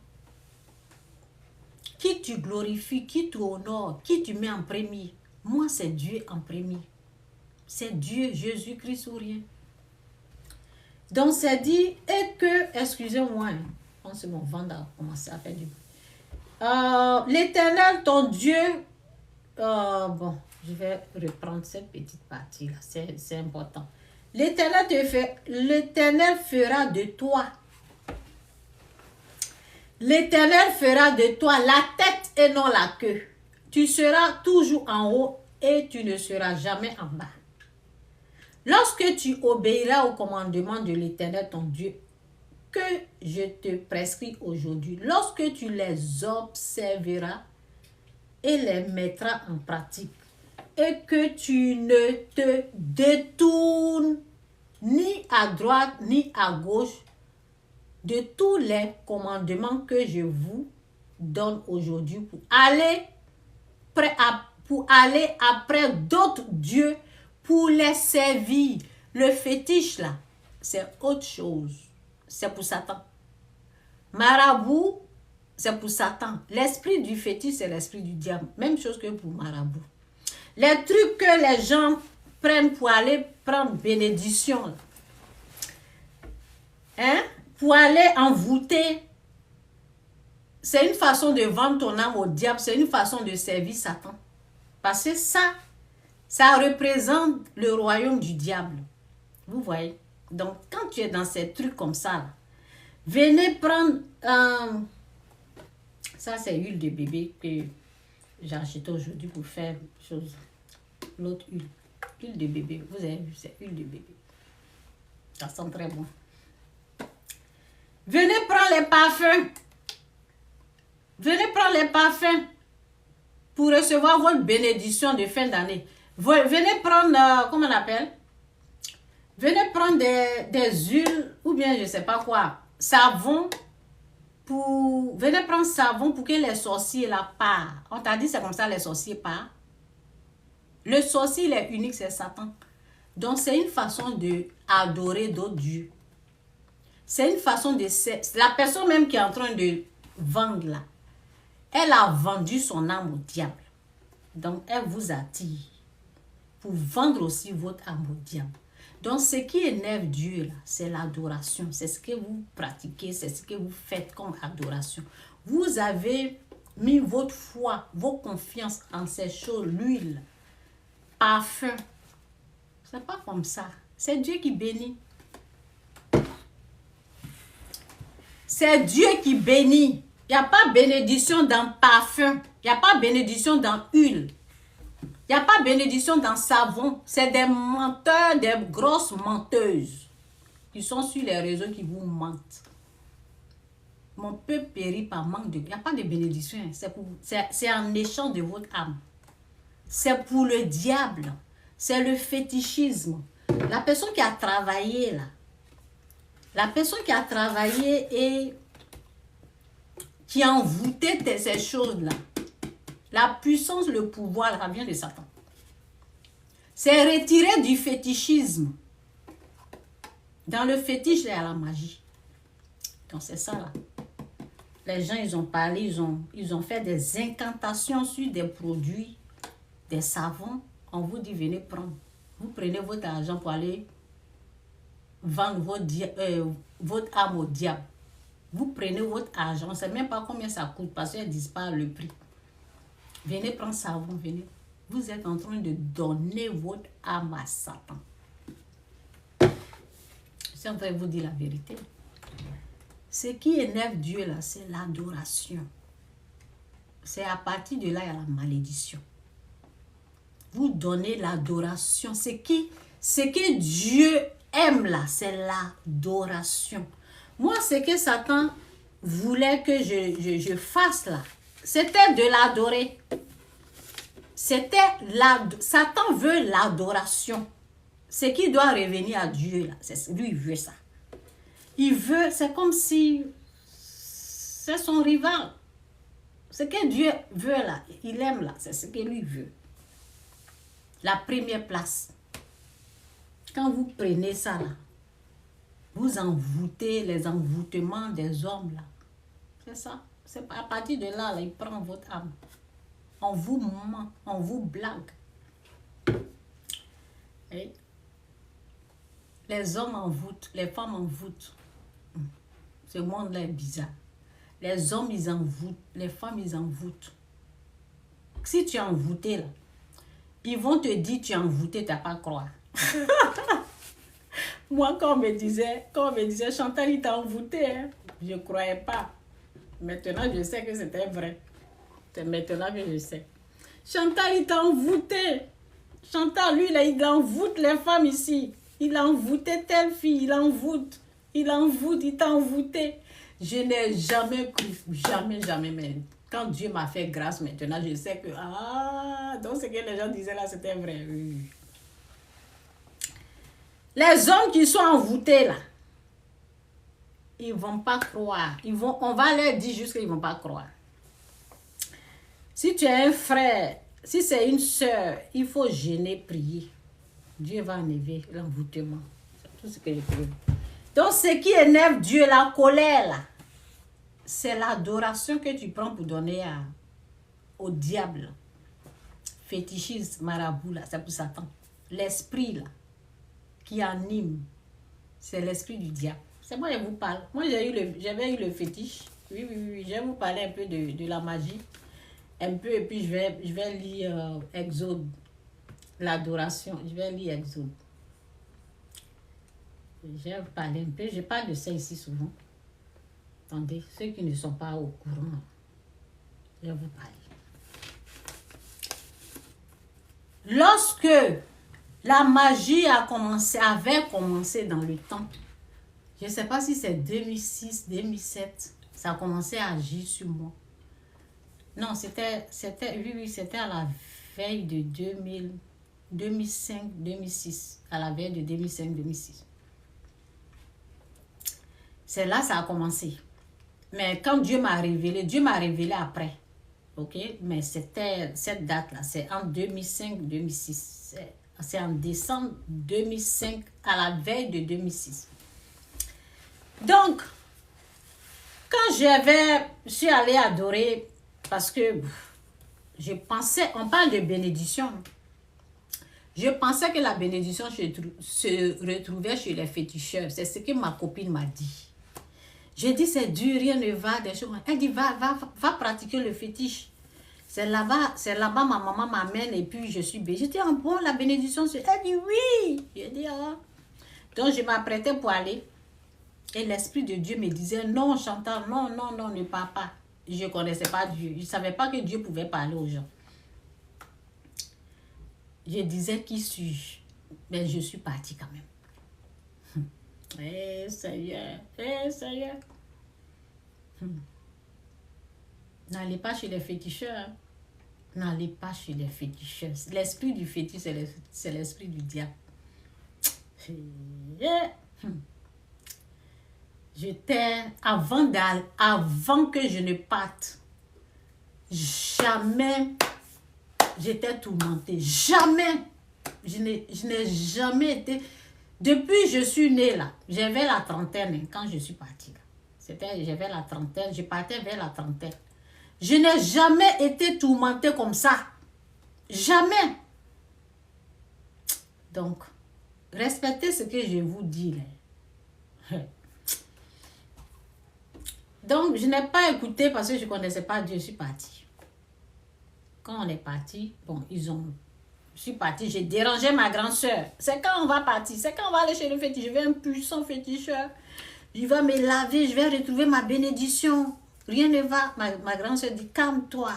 Qui tu glorifies, qui tu honores, qui tu mets en premier? Moi, c'est Dieu en premier. C'est Dieu, Jésus-Christ ou rien. Donc, c'est dit, et que, excusez-moi, c'est mon ventre a commencé à faire du bruit. L'Éternel, ton Dieu, bon, je vais reprendre cette petite partie-là, c'est important. L'Éternel fera de toi. L'Éternel fera de toi la tête et non la queue. Tu seras toujours en haut et tu ne seras jamais en bas. Lorsque tu obéiras au commandement de l'Éternel ton Dieu, que je te prescris aujourd'hui, lorsque tu les observeras et les mettras en pratique, et que tu ne te détournes ni à droite ni à gauche de tous les commandements que je vous donne aujourd'hui pour aller après d'autres dieux pour les servir. Le fétiche là, c'est autre chose. C'est pour Satan. Marabout, c'est pour Satan. L'esprit du fétiche, c'est l'esprit du diable. Même chose que pour marabout. Les trucs que les gens prennent pour aller prendre bénédiction, là. Hein? Pour aller envoûter, c'est une façon de vendre ton âme au diable, c'est une façon de servir Satan. Parce que ça représente le royaume du diable. Vous voyez? Donc, quand tu es dans ces trucs comme ça, là, venez prendre... ça, c'est huile de bébé que j'ai acheté aujourd'hui pour faire chose. L'autre huile. Huile de bébé. Vous avez vu, c'est huile de bébé. Ça sent très bon. Venez prendre les parfums. Venez prendre les parfums pour recevoir votre bénédiction de fin d'année. Venez prendre, comment on appelle? Venez prendre des huiles ou bien je ne sais pas quoi. Savon. Venez prendre savon pour que les sorciers là partent. On t'a dit c'est comme ça les sorciers partent. Le sorcier il est unique, c'est Satan. Donc c'est une façon d'adorer d'autres dieux. C'est une façon de... La personne même qui est en train de vendre là, elle a vendu son âme au diable. Donc, elle vous attire pour vendre aussi votre âme au diable. Donc, ce qui énerve Dieu là, c'est l'adoration. C'est ce que vous pratiquez, c'est ce que vous faites comme adoration. Vous avez mis votre foi, vos confiances en ces choses, l'huile, parfum. C'est pas comme ça. C'est Dieu qui bénit. C'est Dieu qui bénit. Il n'y a pas bénédiction dans parfum. Il n'y a pas bénédiction dans huile. Il n'y a pas bénédiction dans savon. C'est des menteurs, des grosses menteuses qui sont sur les réseaux qui vous mentent. Mon peuple périt par manque de... Il n'y a pas de bénédiction. C'est en échange de votre âme. C'est pour le diable. C'est le fétichisme. La personne qui a travaillé là, la personne qui a travaillé et qui a envoûté ces choses-là, la puissance, le pouvoir, ça vient de Satan. C'est retiré du fétichisme. Dans le fétiche, il y a la magie. Donc c'est ça là. Les gens, ils ont parlé, ils ont fait des incantations sur des produits, des savons. On vous dit, venez prendre. Vous prenez votre argent pour aller vendre votre âme au diable. Vous prenez votre argent, on ne sait même pas combien ça coûte parce qu'elles ne disent pas le prix. Venez prendre savon, venez. Vous êtes en train de donner votre âme à Satan. Je suis en train de vous dire la vérité. Ce qui énerve Dieu là, c'est l'adoration. C'est à partir de là, il y a la malédiction. Vous donnez l'adoration. Ce que Dieu aime là, c'est l'adoration. Moi, ce que Satan voulait que je fasse là, c'était de l'adorer. Satan veut l'adoration. Ce qui doit revenir à Dieu là, lui il veut ça. Il veut, c'est comme si c'est son rival. Ce que Dieu veut là, il aime là, c'est ce que lui veut. La première place. Quand vous prenez ça là, vous envoûtez les envoûtements des hommes là. C'est ça. C'est à partir de là, il prend votre âme. On vous ment, on vous blague. Et les hommes envoûtent, les femmes envoûtent. Ce monde-là est bizarre. Les hommes, ils envoûtent, les femmes, ils envoûtent. Si tu es envoûté là, ils vont te dire tu es envoûté, tu n'as pas à croire. Moi, quand on me disait, Chantal, il t'a envoûté, hein? Je ne croyais pas. Maintenant, je sais que c'était vrai. C'est maintenant que je sais. Chantal, il t'a envoûté. Chantal, lui, là, il envoûte les femmes ici. Il a envoûté telle fille, il envoûte. Il t'a envoûté. Je n'ai jamais cru, jamais, mais Quand Dieu m'a fait grâce maintenant, je sais que, donc ce que les gens disaient là, c'était vrai. Oui. Les hommes qui sont envoûtés là, ils ne vont pas croire. On va leur dire juste qu'ils ne vont pas croire. Si tu es un frère, si c'est une soeur, il faut gêner, prier. Dieu va enlever l'envoûtement. C'est tout ce que je peux. Donc, ce qui énerve Dieu, la colère, là, c'est l'adoration que tu prends pour donner au diable. Fétichisme, marabout, là, c'est pour Satan. L'esprit, là, qui anime, c'est l'esprit du diable. C'est moi qui vous parle. Moi, j'avais eu le fétiche. Oui. Je vais vous parler un peu de la magie. Un peu, et puis je vais lire Exode. L'adoration. Je vais lire Exode. Je vais vous parler un peu. Je parle de ça ici souvent. Attendez, ceux qui ne sont pas au courant, je vais vous parler. Lorsque la magie avait commencé dans le temps, je ne sais pas si c'est 2006, 2007, ça a commencé à agir sur moi. Non, c'était à la veille de 2005, 2006, à la veille de 2005, 2006. C'est là que ça a commencé. Mais quand Dieu m'a révélé après. Ok? Mais c'était cette date-là, c'est en 2005, 2006. C'est en décembre 2005, à la veille de 2006. Donc, quand je suis allée adorer, parce que je pensais, on parle de bénédiction. Je pensais que la bénédiction se retrouvait chez les féticheurs. C'est ce que ma copine m'a dit. J'ai dit, c'est dur, rien ne va. Elle dit, va pratiquer le fétiche. C'est là-bas, ma maman m'amène et puis je suis bénie. J'étais bon, la bénédiction. Elle dit, oui. J'ai dit, ah. Donc, je m'apprêtais pour aller. Et l'Esprit de Dieu me disait, non, Chantal, non, ne pars pas. Je ne connaissais pas Dieu. Je ne savais pas que Dieu pouvait parler aux gens. Je disais, qui suis-je? Mais je suis partie quand même. Seigneur. N'allez pas chez les féticheurs. N'allez pas chez les féticheurs. L'esprit du fétiche, c'est l'esprit du diable. Avant que je ne parte, jamais j'étais tourmentée. Jamais. Je n'ai jamais été... Depuis que je suis née là, j'avais la trentaine quand je suis partie là. J'avais la trentaine, je partais vers la trentaine. Je n'ai jamais été tourmentée comme ça. Jamais. Donc, respectez ce que je vous dis là. Donc, je n'ai pas écouté parce que je ne connaissais pas Dieu, je suis partie. Quand on est parti, bon, je suis partie, j'ai dérangé ma grande soeur. C'est quand on va partir, c'est quand on va aller chez le fétiche. Je vais un puissant féticheur. Il va me laver, je vais retrouver ma bénédiction. Rien ne va. Ma grande soeur dit, calme-toi.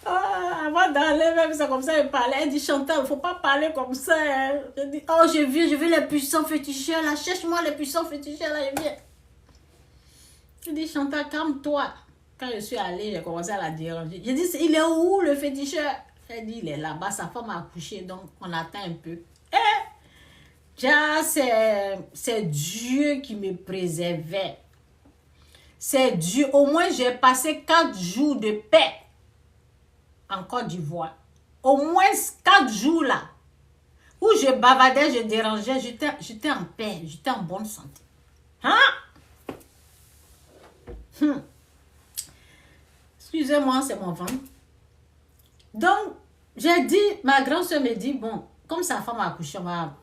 Avant d'aller, même c'est comme ça, elle parlait. Elle dit, Chantal, il ne faut pas parler comme ça. Hein. Je dis, oh, je veux les puissants féticheurs là. Cherche-moi les puissants féticheurs là, je viens. Je dis, Chantal, calme-toi. Quand je suis allée, j'ai commencé à la déranger. Je dis, il est où le féticheur? Elle dit, il est là-bas, sa femme a accouché, donc on attend un peu. C'est Dieu qui me préservait. C'est Dieu. Au moins, j'ai passé 4 jours de paix en Côte d'Ivoire. Au moins 4 jours là, où je bavardais, je dérangeais, j'étais en paix, j'étais en bonne santé. Excusez-moi, c'est mon ventre. Donc, j'ai dit, ma grande soeur me dit, bon, comme sa femme a accouché, on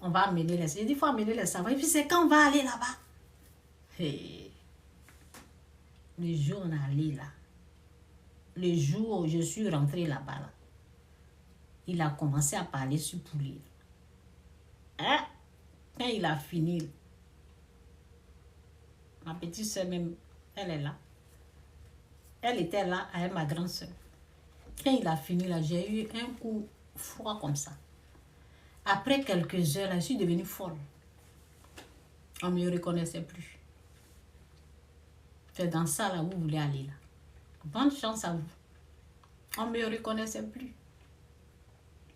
va amener les... J'ai dit, il faut amener les savons. Et puis, c'est quand on va aller là-bas. Hey. Le jour où on est allé là, le jour où je suis rentrée là-bas, là, il a commencé à parler sur poulet. Quand il a fini, ma petite soeur même, elle est là. Elle était là avec ma grande soeur. Quand il a fini là, j'ai eu un coup froid comme ça. Après quelques heures, là, je suis devenue folle. On ne me reconnaissait plus. C'est dans ça là où vous voulez aller là. Bonne chance à vous. On ne me reconnaissait plus.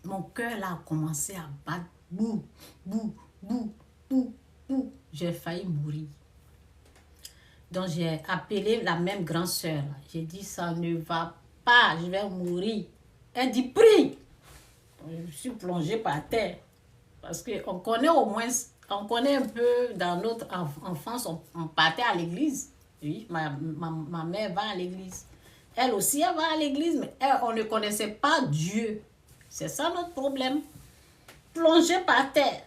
Mon cœur là a commencé à battre. Bouh, bouh, bouh, bouh, bouh. J'ai failli mourir. Donc j'ai appelé la même grande sœur. J'ai dit ça ne va pas, je vais mourir. Elle dit prie. Je suis plongée par terre. Parce qu'on connaît au moins, on connaît un peu dans notre enfance, on partait à l'église. Oui, ma mère va à l'église. Elle aussi, elle va à l'église, mais on ne connaissait pas Dieu. C'est ça notre problème. Plongée par terre.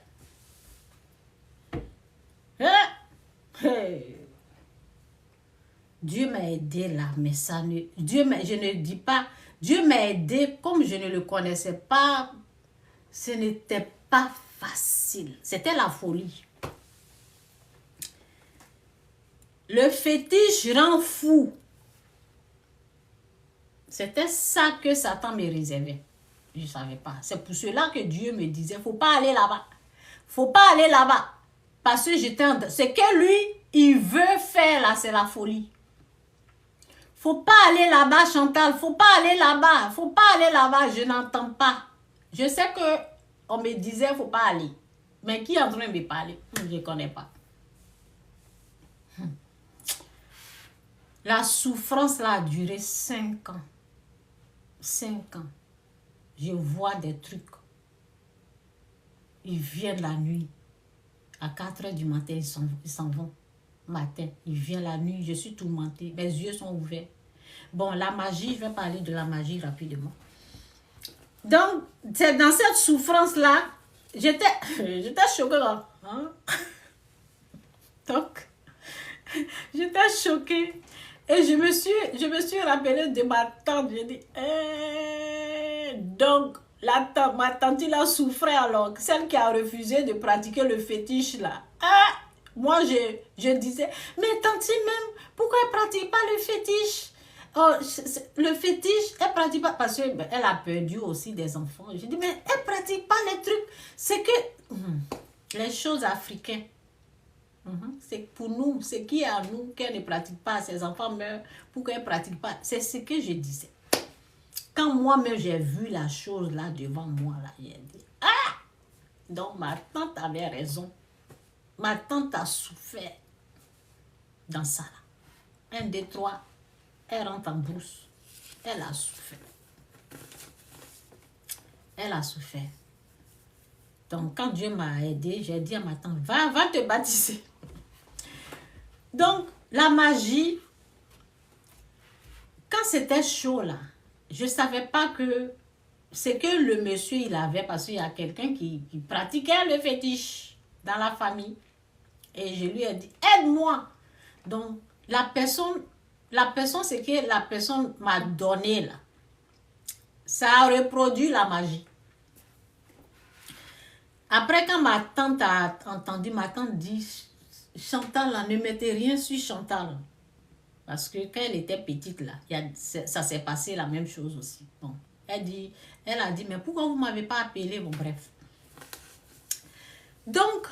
Dieu m'a aidé là, mais ça ne... je ne dis pas... Dieu m'a aidé comme je ne le connaissais pas. Ce n'était pas facile. C'était la folie. Le fétiche rend fou. C'était ça que Satan me réservait. Je ne savais pas. C'est pour cela que Dieu me disait, il ne faut pas aller là-bas. Il ne faut pas aller là-bas. Parce que j'étais en... Ce que lui, il veut faire là, c'est la folie. Faut pas aller là-bas, Chantal. Faut pas aller là-bas. Faut pas aller là-bas. Je n'entends pas. Je sais que on me disait faut pas aller. Mais qui est en train de me parler? Je ne connais pas. La souffrance là a duré 5 ans. 5 ans. Je vois des trucs. Ils viennent la nuit. À 4 h du matin, ils s'en vont. Matin, ils viennent la nuit. Je suis tourmentée. Mes yeux sont ouverts. Bon, la magie, je vais parler de la magie rapidement. Donc, c'est dans cette souffrance-là, j'étais choquée. Hein? Donc, j'étais choquée. Et je me suis rappelée de ma tante. J'ai dit, donc, ma tante, il a souffert alors. Celle qui a refusé de pratiquer le fétiche là. Moi, je disais, mais tante même, pourquoi elle ne pratique pas le fétiche? Oh, le fétiche, elle ne pratique pas, parce qu'elle a perdu aussi des enfants. Je dis, mais elle ne pratique pas les trucs. C'est que les choses africaines, c'est pour nous, ce qui est à nous, qu'elle ne pratique pas, ses enfants meurent, pourquoi elle ne pratique pas? C'est ce que je disais. Quand moi-même j'ai vu la chose là devant moi, là, j'ai dit, donc ma tante avait raison. Ma tante a souffert dans ça là. 1, 2, 3. Elle rentre en brousse. Elle a souffert. Elle a souffert. Donc, quand Dieu m'a aidé, j'ai dit à ma tante, va te baptiser. Donc, la magie, quand c'était chaud là, je ne savais pas que c'est que le monsieur il avait, parce qu'il y a quelqu'un qui pratiquait le fétiche dans la famille. Et je lui ai dit, aide-moi. Donc, la personne, c'est que la personne m'a donné là. Ça a reproduit la magie. Après, quand ma tante a entendu, ma tante dit, Chantal là, ne mettez rien sur Chantal. Parce que quand elle était petite là, ça s'est passé la même chose aussi. Bon, elle a dit, mais pourquoi vous ne m'avez pas appelé? Bon, bref. Donc,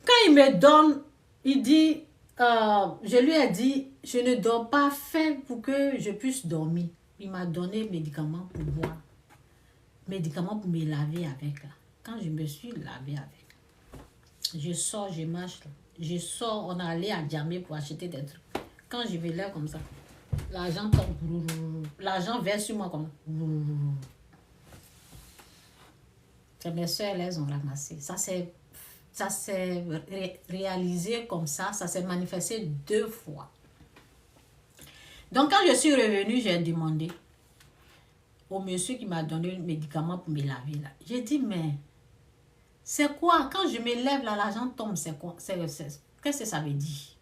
quand il me donne, il dit, je lui ai dit, je ne dors pas fait pour que je puisse dormir. Il m'a donné médicaments pour boire. Médicaments pour me laver avec. Là. Quand je me suis lavé avec, je sors, je marche. Là. Je sors, on est allé à Djamé pour acheter des trucs. Quand je vais là comme ça, l'argent tombe. L'argent verse sur moi comme ça. C'est mes soeurs, elles ont ramassé. Ça s'est réalisé comme ça s'est manifesté 2 fois. Donc, quand je suis revenue, j'ai demandé au monsieur qui m'a donné le médicament pour me laver. Là. J'ai dit, mais c'est quoi? Quand je me lève, là, l'argent tombe, c'est quoi? Qu'est-ce que ça veut dire?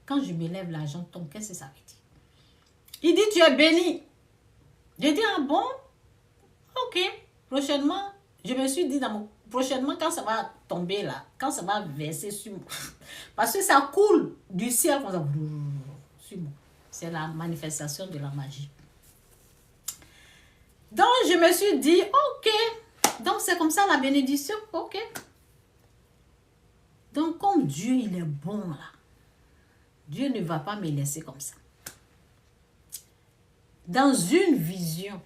Quand je me lève, l'argent tombe, qu'est-ce que ça veut dire? Il dit, tu es béni. J'ai dit, ah bon? Ok. Prochainement, je me suis dit, prochainement, quand ça va tomber là, quand ça va verser sur moi, parce que ça coule du ciel comme ça, sur moi. C'est la manifestation de la magie. Donc, je me suis dit, ok, donc c'est comme ça la bénédiction, ok. Donc, comme Dieu, il est bon là, Dieu ne va pas me laisser comme ça. Dans une vision,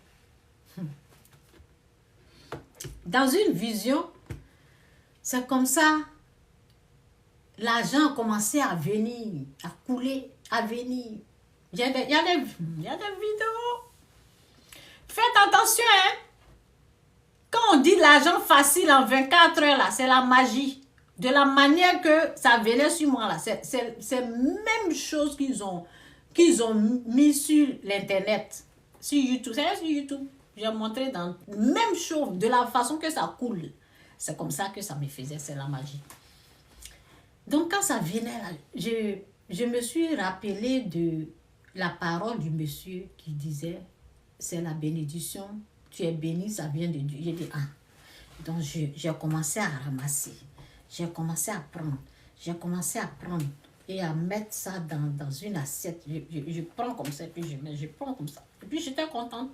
c'est comme ça, l'argent a commencé à venir, à couler, à venir. Il y a des vidéos. Faites attention, hein. Quand on dit l'argent facile en 24 heures, là, c'est la magie. De la manière que ça venait sur moi, là, c'est même chose qu'ils ont mis sur l'internet, sur YouTube. C'est sur YouTube. J'ai montré dans même chose, de la façon que ça coule. C'est comme ça que ça me faisait, c'est la magie. Donc quand ça venait là, je me suis rappelé de la parole du monsieur qui disait, c'est la bénédiction, tu es béni, ça vient de Dieu. J'ai dit, ah. Donc j'ai commencé à ramasser, j'ai commencé à prendre et à mettre ça dans une assiette. Je prends comme ça, puis je prends comme ça. Et puis j'étais contente.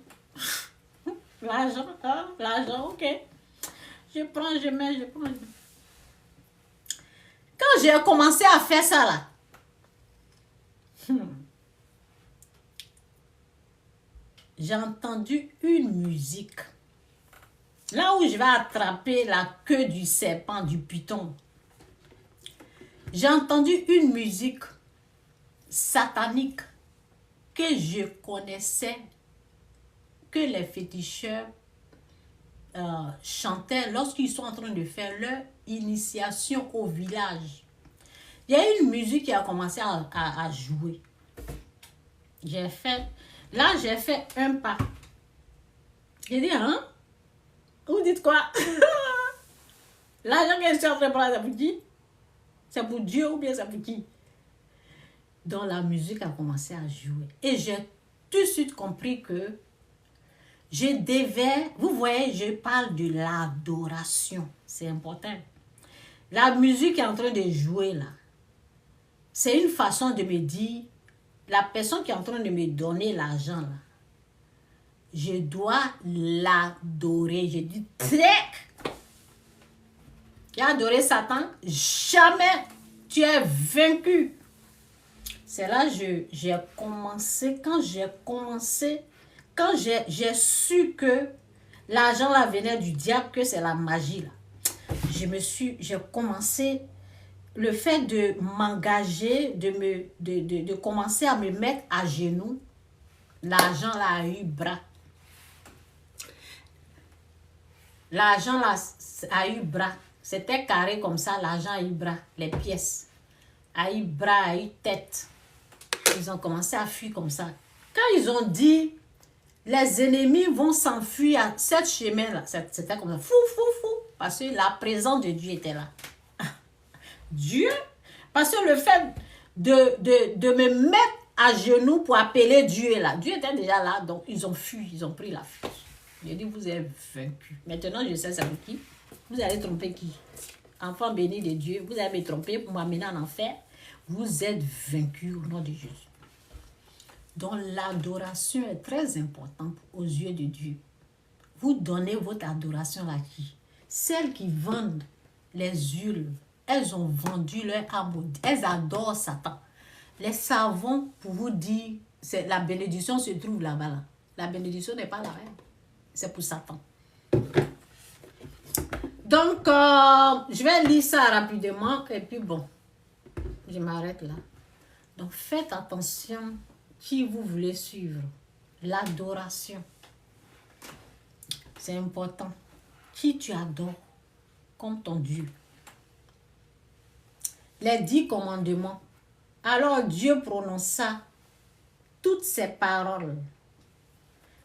L'argent, ok. Je prends, je mets. Quand j'ai commencé à faire ça là, j'ai entendu une musique. Là où je vais attraper la queue du serpent, du python, j'ai entendu une musique satanique que je connaissais, que les féticheurs chantaient lorsqu'ils sont en train de faire leur initiation au village. Il y a une musique qui a commencé à jouer. J'ai fait un pas. J'ai dit, hein? Vous dites quoi? L'argent que je suis en train de prendre, c'est pour qui? C'est pour Dieu ou bien c'est pour qui? Donc la musique a commencé à jouer. Et j'ai tout de suite compris que je devais, vous voyez, je parle de l'adoration. C'est important. La musique est en train de jouer là. C'est une façon de me dire, la personne qui est en train de me donner l'argent là, je dois l'adorer. Je dis, trek! Tu as adoré Satan, jamais tu es vaincu. C'est là que j'ai commencé, quand j'ai su que l'argent là venait du diable, que c'est la magie là. J'ai commencé, le fait de m'engager, de commencer à me mettre à genoux, l'argent là a eu bras. L'argent là a eu bras. C'était carré comme ça, l'argent a eu bras, les pièces. A eu bras, a eu tête. Ils ont commencé à fuir comme ça. Quand ils ont dit, les ennemis vont s'enfuir à cette chemin-là, c'était comme ça, fou. Parce que la présence de Dieu était là. Dieu, parce que le fait de me mettre à genoux pour appeler Dieu là, Dieu était déjà là, donc ils ont fui, ils ont pris la fuite. J'ai dit, vous êtes vaincus. Maintenant, je sais c'est pour qui. Vous allez tromper qui? Enfant béni de Dieu, vous allez me tromper pour m'amener en enfer. Vous êtes vaincus au nom de Jésus. Donc, l'adoration est très importante aux yeux de Dieu. Vous donnez votre adoration à qui? Celles qui vendent les huiles, elles ont vendu leur âme. Elles adorent Satan. Les savants, pour vous dire, la bénédiction se trouve là-bas. Là. La bénédiction n'est pas là. Hein. C'est pour Satan. Donc, je vais lire ça rapidement et puis bon, je m'arrête là. Donc, faites attention qui vous voulez suivre. L'adoration. C'est important. Qui tu adores comme ton Dieu. Les 10 commandements. Alors Dieu prononça toutes ces paroles.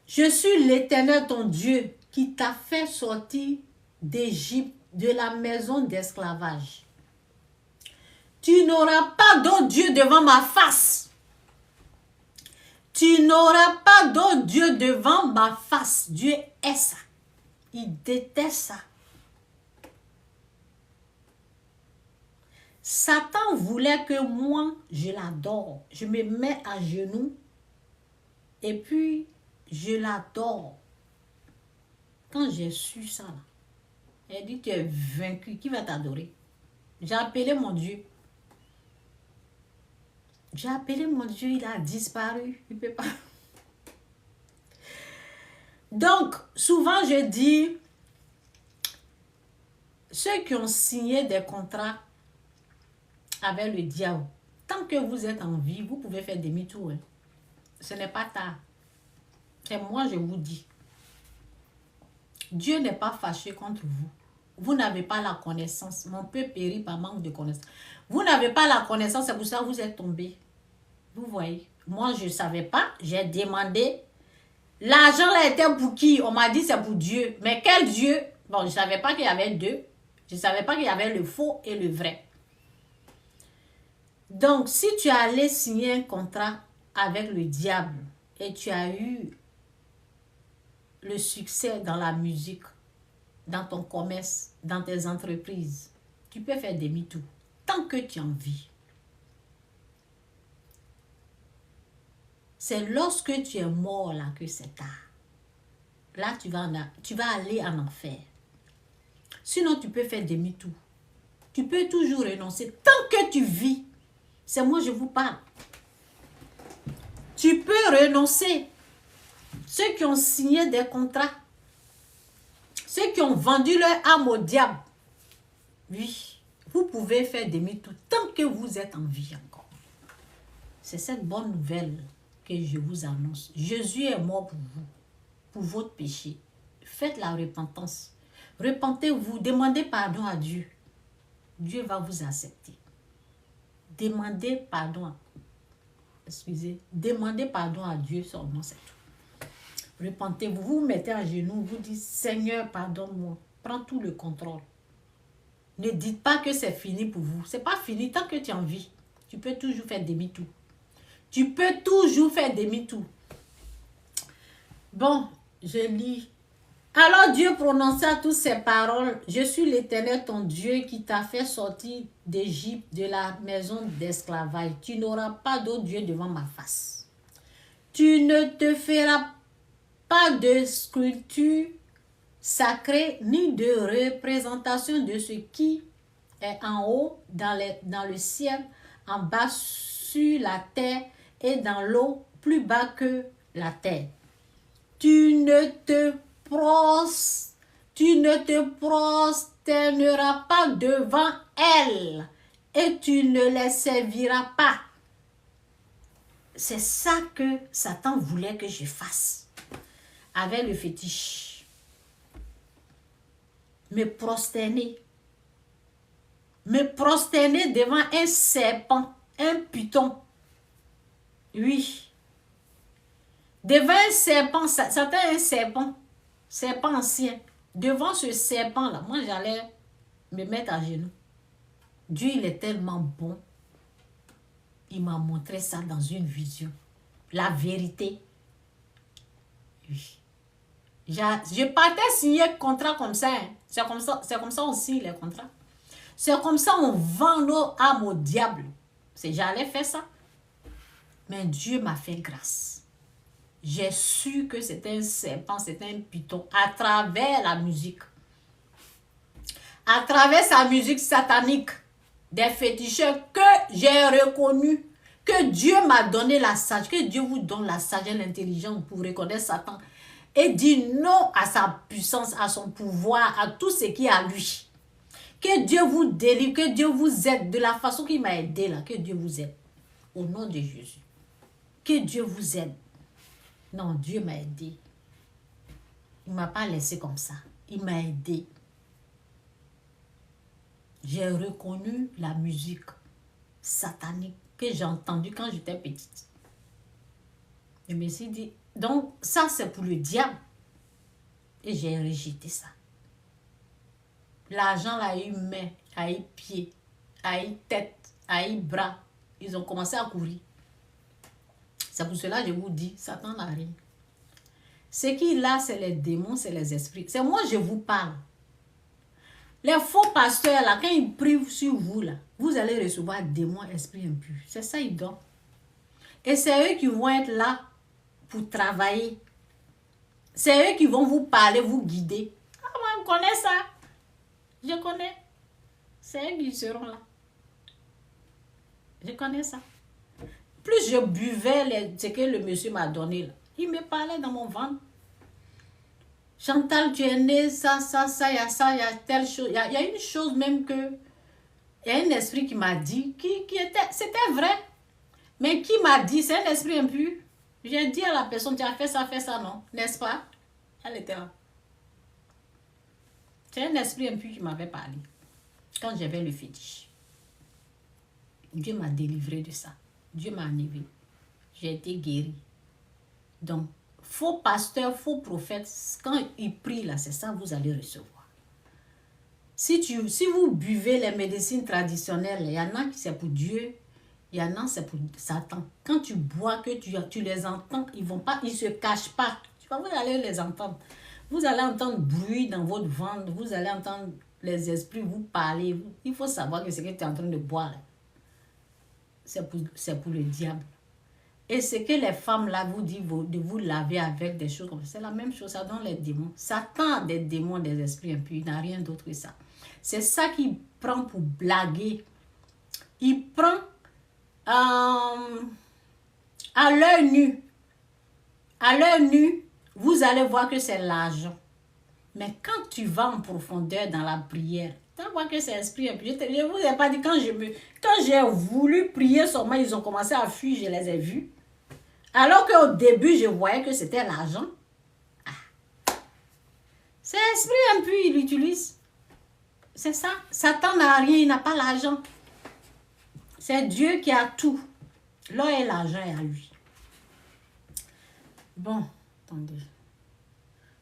Je suis l'Éternel ton Dieu qui t'a fait sortir d'Égypte, de la maison d'esclavage. Tu n'auras pas d'autre Dieu devant ma face. Tu n'auras pas d'autre Dieu devant ma face. Dieu est ça. Il déteste ça. Satan voulait que moi, je l'adore. Je me mets à genoux et puis je l'adore. Quand j'ai su ça, elle dit, tu es vaincu. Qui va t'adorer? J'ai appelé mon Dieu. J'ai appelé mon Dieu, il a disparu. Il peut pas. Donc, souvent je dis, ceux qui ont signé des contrats avec le diable, tant que vous êtes en vie, vous pouvez faire demi-tour. Hein. Ce n'est pas tard. C'est moi, je vous dis. Dieu n'est pas fâché contre vous. Vous n'avez pas la connaissance. Mon peuple périt par manque de connaissance. Vous n'avez pas la connaissance, c'est pour ça que vous êtes tombé. Vous voyez. Moi, je ne savais pas. J'ai demandé. L'argent là était pour qui? On m'a dit c'est pour Dieu. Mais quel Dieu? Bon, je ne savais pas qu'il y avait deux. Je ne savais pas qu'il y avait le faux et le vrai. Donc, si tu allais signer un contrat avec le diable et tu as eu le succès dans la musique, dans ton commerce, dans tes entreprises, tu peux faire demi-tour tant que tu en vis. C'est lorsque tu es mort là que c'est tard. Là, tu vas aller en enfer. Sinon, tu peux faire demi-tour. Tu peux toujours renoncer tant que tu vis. C'est moi, je vous parle. Tu peux renoncer. Ceux qui ont signé des contrats, ceux qui ont vendu leur âme au diable, oui, vous pouvez faire demi-tour tant que vous êtes en vie encore. C'est cette bonne nouvelle que je vous annonce. Jésus est mort pour vous, pour votre péché. Faites la repentance. Repentez-vous, demandez pardon à Dieu. Dieu va vous accepter. Demandez pardon. Excusez. Demandez pardon à Dieu seulement, c'est tout. Repentez-vous, vous mettez à genoux, vous dites, Seigneur, pardonne-moi. Prends tout le contrôle. Ne dites pas que c'est fini pour vous. C'est pas fini tant que tu en vis. Tu peux toujours faire demi-tour. Tu peux toujours faire demi-tour. Bon, je lis. Alors Dieu prononça toutes ces paroles. Je suis l'Éternel, ton Dieu, qui t'a fait sortir d'Égypte, de la maison d'esclavage. Tu n'auras pas d'autre Dieu devant ma face. Tu ne te feras pas de sculpture sacrée, ni de représentation de ce qui est en haut dans le ciel, en bas sur la terre et dans l'eau plus bas que la terre. Tu ne te prosterneras pas devant elles et tu ne les serviras pas. C'est ça que Satan voulait que je fasse avec le fétiche. Me prosterner devant un serpent, un python. Oui. Devant un serpent, c'était un serpent ancien. Devant ce serpent-là, moi j'allais me mettre à genoux. Dieu, il est tellement bon. Il m'a montré ça dans une vision. La vérité. Oui. Je partais signer un contrat comme ça. Hein. C'est comme ça aussi les contrats. C'est comme ça on vend nos âmes au diable. J'allais faire ça. Mais Dieu m'a fait grâce. J'ai su que c'était un serpent, c'était un python à travers la musique. À travers sa musique satanique, des féticheurs que j'ai reconnus, que Dieu m'a donné la sagesse, que Dieu vous donne la sagesse et l'intelligence pour reconnaître Satan et dire non à sa puissance, à son pouvoir, à tout ce qui est à lui. Que Dieu vous délivre, que Dieu vous aide de la façon qu'il m'a aidé là, que Dieu vous aide. Au nom de Jésus. Que Dieu vous aide. Non, Dieu m'a aidé. Il ne m'a pas laissé comme ça. Il m'a aidé. J'ai reconnu la musique satanique que j'ai entendue quand j'étais petite. Je me suis dit, donc ça c'est pour le diable. Et j'ai rejeté ça. L'argent a eu main, a eu pied, a eu tête, a eu bras. Ils ont commencé à courir. C'est pour cela que je vous dis, Satan n'a rien. Ce qu'il a, c'est les démons, c'est les esprits. C'est moi, je vous parle. Les faux pasteurs, là, quand ils prient sur vous, là, vous allez recevoir démons, esprits impurs. C'est ça, ils donnent. Et c'est eux qui vont être là pour travailler. C'est eux qui vont vous parler, vous guider. Ah, moi, je connais ça. Je connais. c'est eux qui seront là. Je connais ça. Plus je buvais ce que le monsieur m'a donné, là, il me parlait dans mon ventre. Chantal, tu es né, ça, il y a telle chose. Il y a une chose même que, il y a un esprit qui m'a dit, c'était vrai. Mais qui m'a dit, c'est un esprit impur. J'ai dit à la personne, tu as fait ça, non? N'est-ce pas? Elle était là. C'est un esprit impur qui m'avait parlé. Quand j'avais le fétiche. Dieu m'a délivré de ça. Dieu m'a enlevé. J'ai été guéri. Donc, faux pasteur, faux prophète, quand ils prient là, c'est ça que vous allez recevoir. Si vous buvez les médecines traditionnelles, il y en a qui c'est pour Dieu, il y en a c'est pour Satan. Quand tu bois, que tu les entends, ils se cachent pas. Vous allez les entendre. Vous allez entendre bruit dans votre ventre, vous allez entendre les esprits vous parler. Il faut savoir que ce que tu es en train de boire, c'est pour le diable. Et ce que les femmes là vous disent de vous laver avec des choses comme ça, c'est la même chose, ça donne les démons. Satan a des démons, des esprits impurs, il n'a rien d'autre que ça. C'est ça qu'il prend pour blaguer. Il prend à l'œil nu. À l'œil nu, vous allez voir que c'est l'argent. Mais quand tu vas en profondeur dans la prière, tu vas voir que c'est esprit impur. Je ne vous ai pas dit, quand j'ai voulu prier seulement, ils ont commencé à fuir, je les ai vus. Alors qu'au début, je voyais que c'était l'argent. Ah. C'est esprit impur, il l'utilise. C'est ça. Satan n'a rien, il n'a pas l'argent. C'est Dieu qui a tout. L'or et l'argent est à lui. Bon, attendez.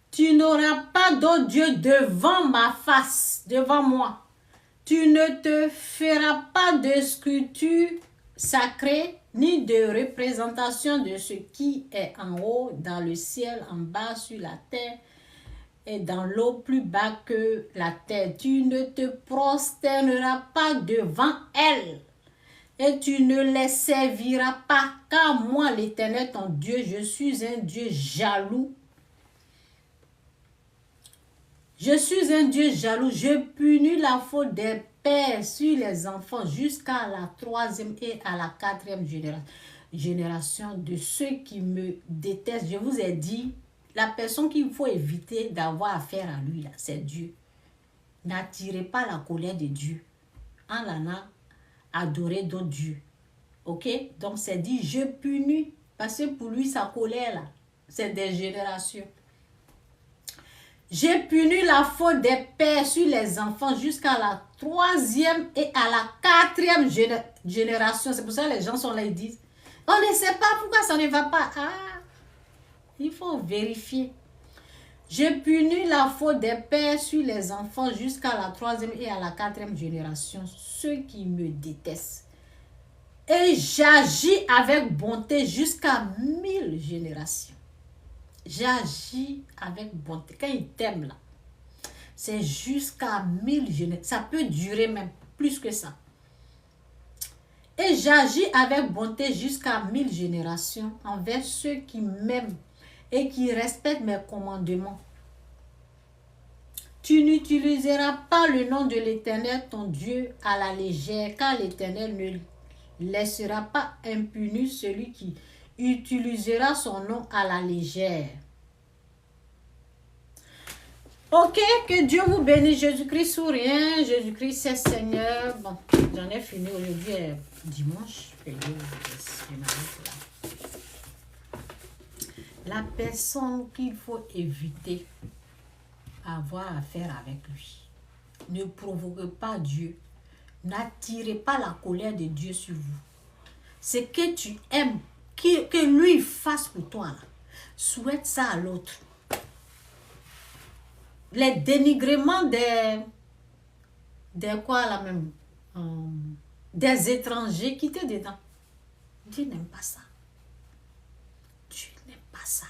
Tu n'auras pas d'autre Dieu devant ma face, devant moi. Tu ne te feras pas de sculpture sacrée, ni de représentation de ce qui est en haut, dans le ciel, en bas, sur la terre, et dans l'eau plus bas que la terre. Tu ne te prosterneras pas devant elles, et tu ne les serviras pas, car moi, l'Éternel, ton Dieu, je suis un Dieu jaloux. Je suis un Dieu jaloux. Je punis la faute des pères sur les enfants jusqu'à la 3e et à la 4e génération de ceux qui me détestent. Je vous ai dit, la personne qu'il faut éviter d'avoir affaire à lui, c'est Dieu. N'attirez pas la colère de Dieu en allant adorer d'autres dieux. Ok? Donc c'est dit, je punis, parce que pour lui, sa colère, là, c'est des générations. J'ai puni la faute des pères sur les enfants jusqu'à la 3e et à la 4e génération. C'est pour ça que les gens sont là, ils disent, on ne sait pas pourquoi ça ne va pas. Ah, il faut vérifier. J'ai puni la faute des pères sur les enfants jusqu'à la 3e et à la 4e génération, ceux qui me détestent. Et j'agis avec bonté jusqu'à 1000 générations. J'agis avec bonté. Quand il t'aime là, c'est jusqu'à 1000 générations. Ça peut durer même plus que ça. Et j'agis avec bonté jusqu'à 1000 générations envers ceux qui m'aiment et qui respectent mes commandements. Tu n'utiliseras pas le nom de l'Éternel, ton Dieu, à la légère, car l'Éternel ne laissera pas impuni celui qui utilisera son nom à la légère. Ok, que Dieu vous bénisse. Jésus-Christ sourient. Jésus-Christ c'est Seigneur. Bon, j'en ai fini. Aujourd'hui est dimanche. La personne qu'il faut éviter avoir affaire avec lui. Ne provoquez pas Dieu. N'attirez pas la colère de Dieu sur vous. Ce que tu aimes, que lui fasse pour toi, là, souhaite ça à l'autre. Les dénigrements des quoi là même, des étrangers qui étaient dedans. Dieu n'aime pas ça. Dieu n'aime pas ça.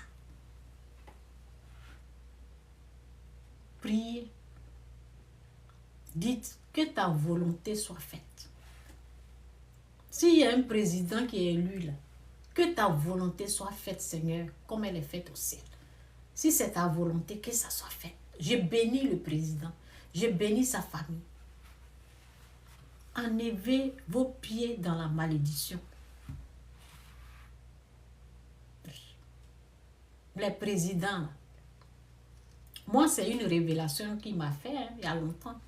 Priez. Dites que ta volonté soit faite. S'il y a un président qui est élu là, que ta volonté soit faite, Seigneur, comme elle est faite au ciel. Si c'est ta volonté, que ça soit fait. Je bénis le président. Je bénis sa famille. enlevez vos pieds dans la malédiction. Les présidents, moi c'est une révélation qui m'a fait il y a longtemps.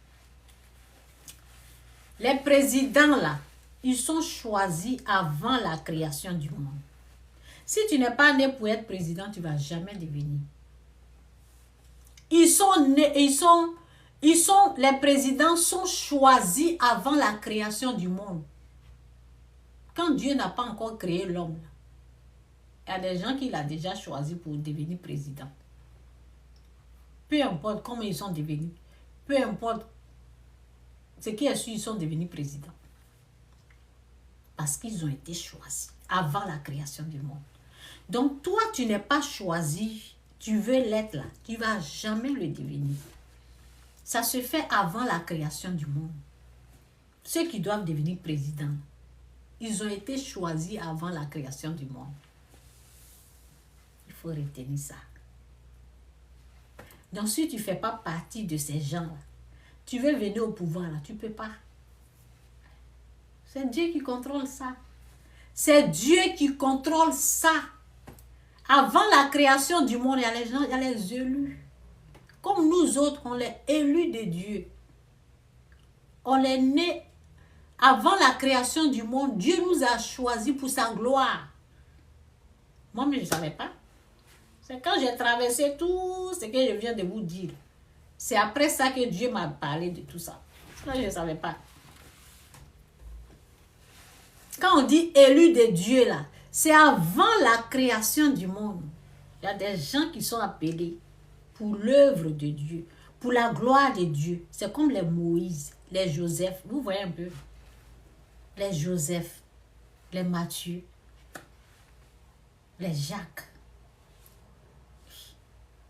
Les présidents là, ils sont choisis avant la création du monde. Si tu n'es pas né pour être président, tu ne vas jamais devenir. Les présidents sont choisis avant la création du monde. Quand Dieu n'a pas encore créé l'homme, il y a des gens qu'il a déjà choisis pour devenir président. Peu importe comment ils sont devenus, peu importe ce qui est sûr, ils sont devenus présidents. Parce qu'ils ont été choisis avant la création du monde. Donc toi, tu n'es pas choisi, tu veux l'être là, tu ne vas jamais le devenir. Ça se fait avant la création du monde. Ceux qui doivent devenir présidents, ils ont été choisis avant la création du monde. Il faut retenir ça. Donc si tu ne fais pas partie de ces gens-là, tu veux venir au pouvoir là, tu ne peux pas. C'est Dieu qui contrôle ça. C'est Dieu qui contrôle ça. Avant la création du monde, il y a les gens, il y a les élus. Comme nous autres, on est élus de Dieu. On est nés avant la création du monde. Dieu nous a choisis pour sa gloire. Moi, mais je ne savais pas. C'est quand j'ai traversé tout ce que je viens de vous dire. C'est après ça que Dieu m'a parlé de tout ça. Ça, je ne savais pas. Quand on dit élu de Dieu là, c'est avant la création du monde. Il y a des gens qui sont appelés pour l'œuvre de Dieu, pour la gloire de Dieu. C'est comme les Moïse, les Joseph. Vous voyez un peu? Les Joseph, les Matthieu, les Jacques.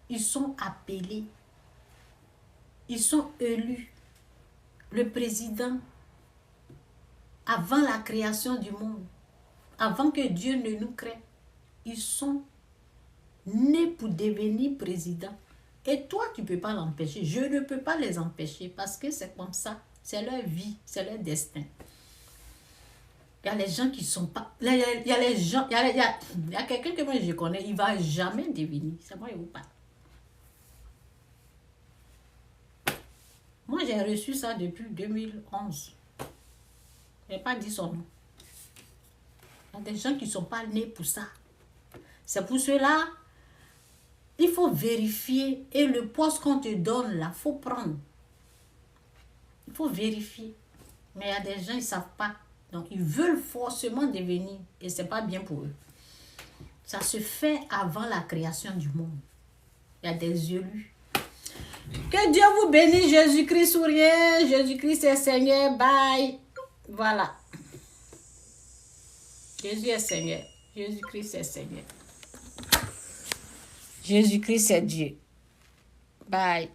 Ils sont appelés. Ils sont élus. Le président, avant la création du monde, avant que Dieu ne nous crée, ils sont nés pour devenir président. Et toi, tu ne peux pas l'empêcher. Je ne peux pas les empêcher parce que c'est comme ça. C'est leur vie, c'est leur destin. Il y a les gens qui ne sont pas... Il y a les gens... Il y a quelqu'un que moi je connais, il ne va jamais devenir. C'est moi qui vous parle. Moi, j'ai reçu ça depuis 2011. Je n'ai pas dit son nom. Il y a des gens qui ne sont pas nés pour ça. C'est pour cela, il faut vérifier. Et le poste qu'on te donne là, il faut prendre. Il faut vérifier. Mais il y a des gens, ils ne savent pas. Donc, ils veulent forcément devenir. Et ce n'est pas bien pour eux. Ça se fait avant la création du monde. Il y a des élus. Que Dieu vous bénisse. Jésus-Christ souriait. Jésus-Christ est Seigneur. Bye. Voilà. Jésus est Seigneur. Jésus-Christ est Seigneur. Jésus-Christ est Dieu. Bye.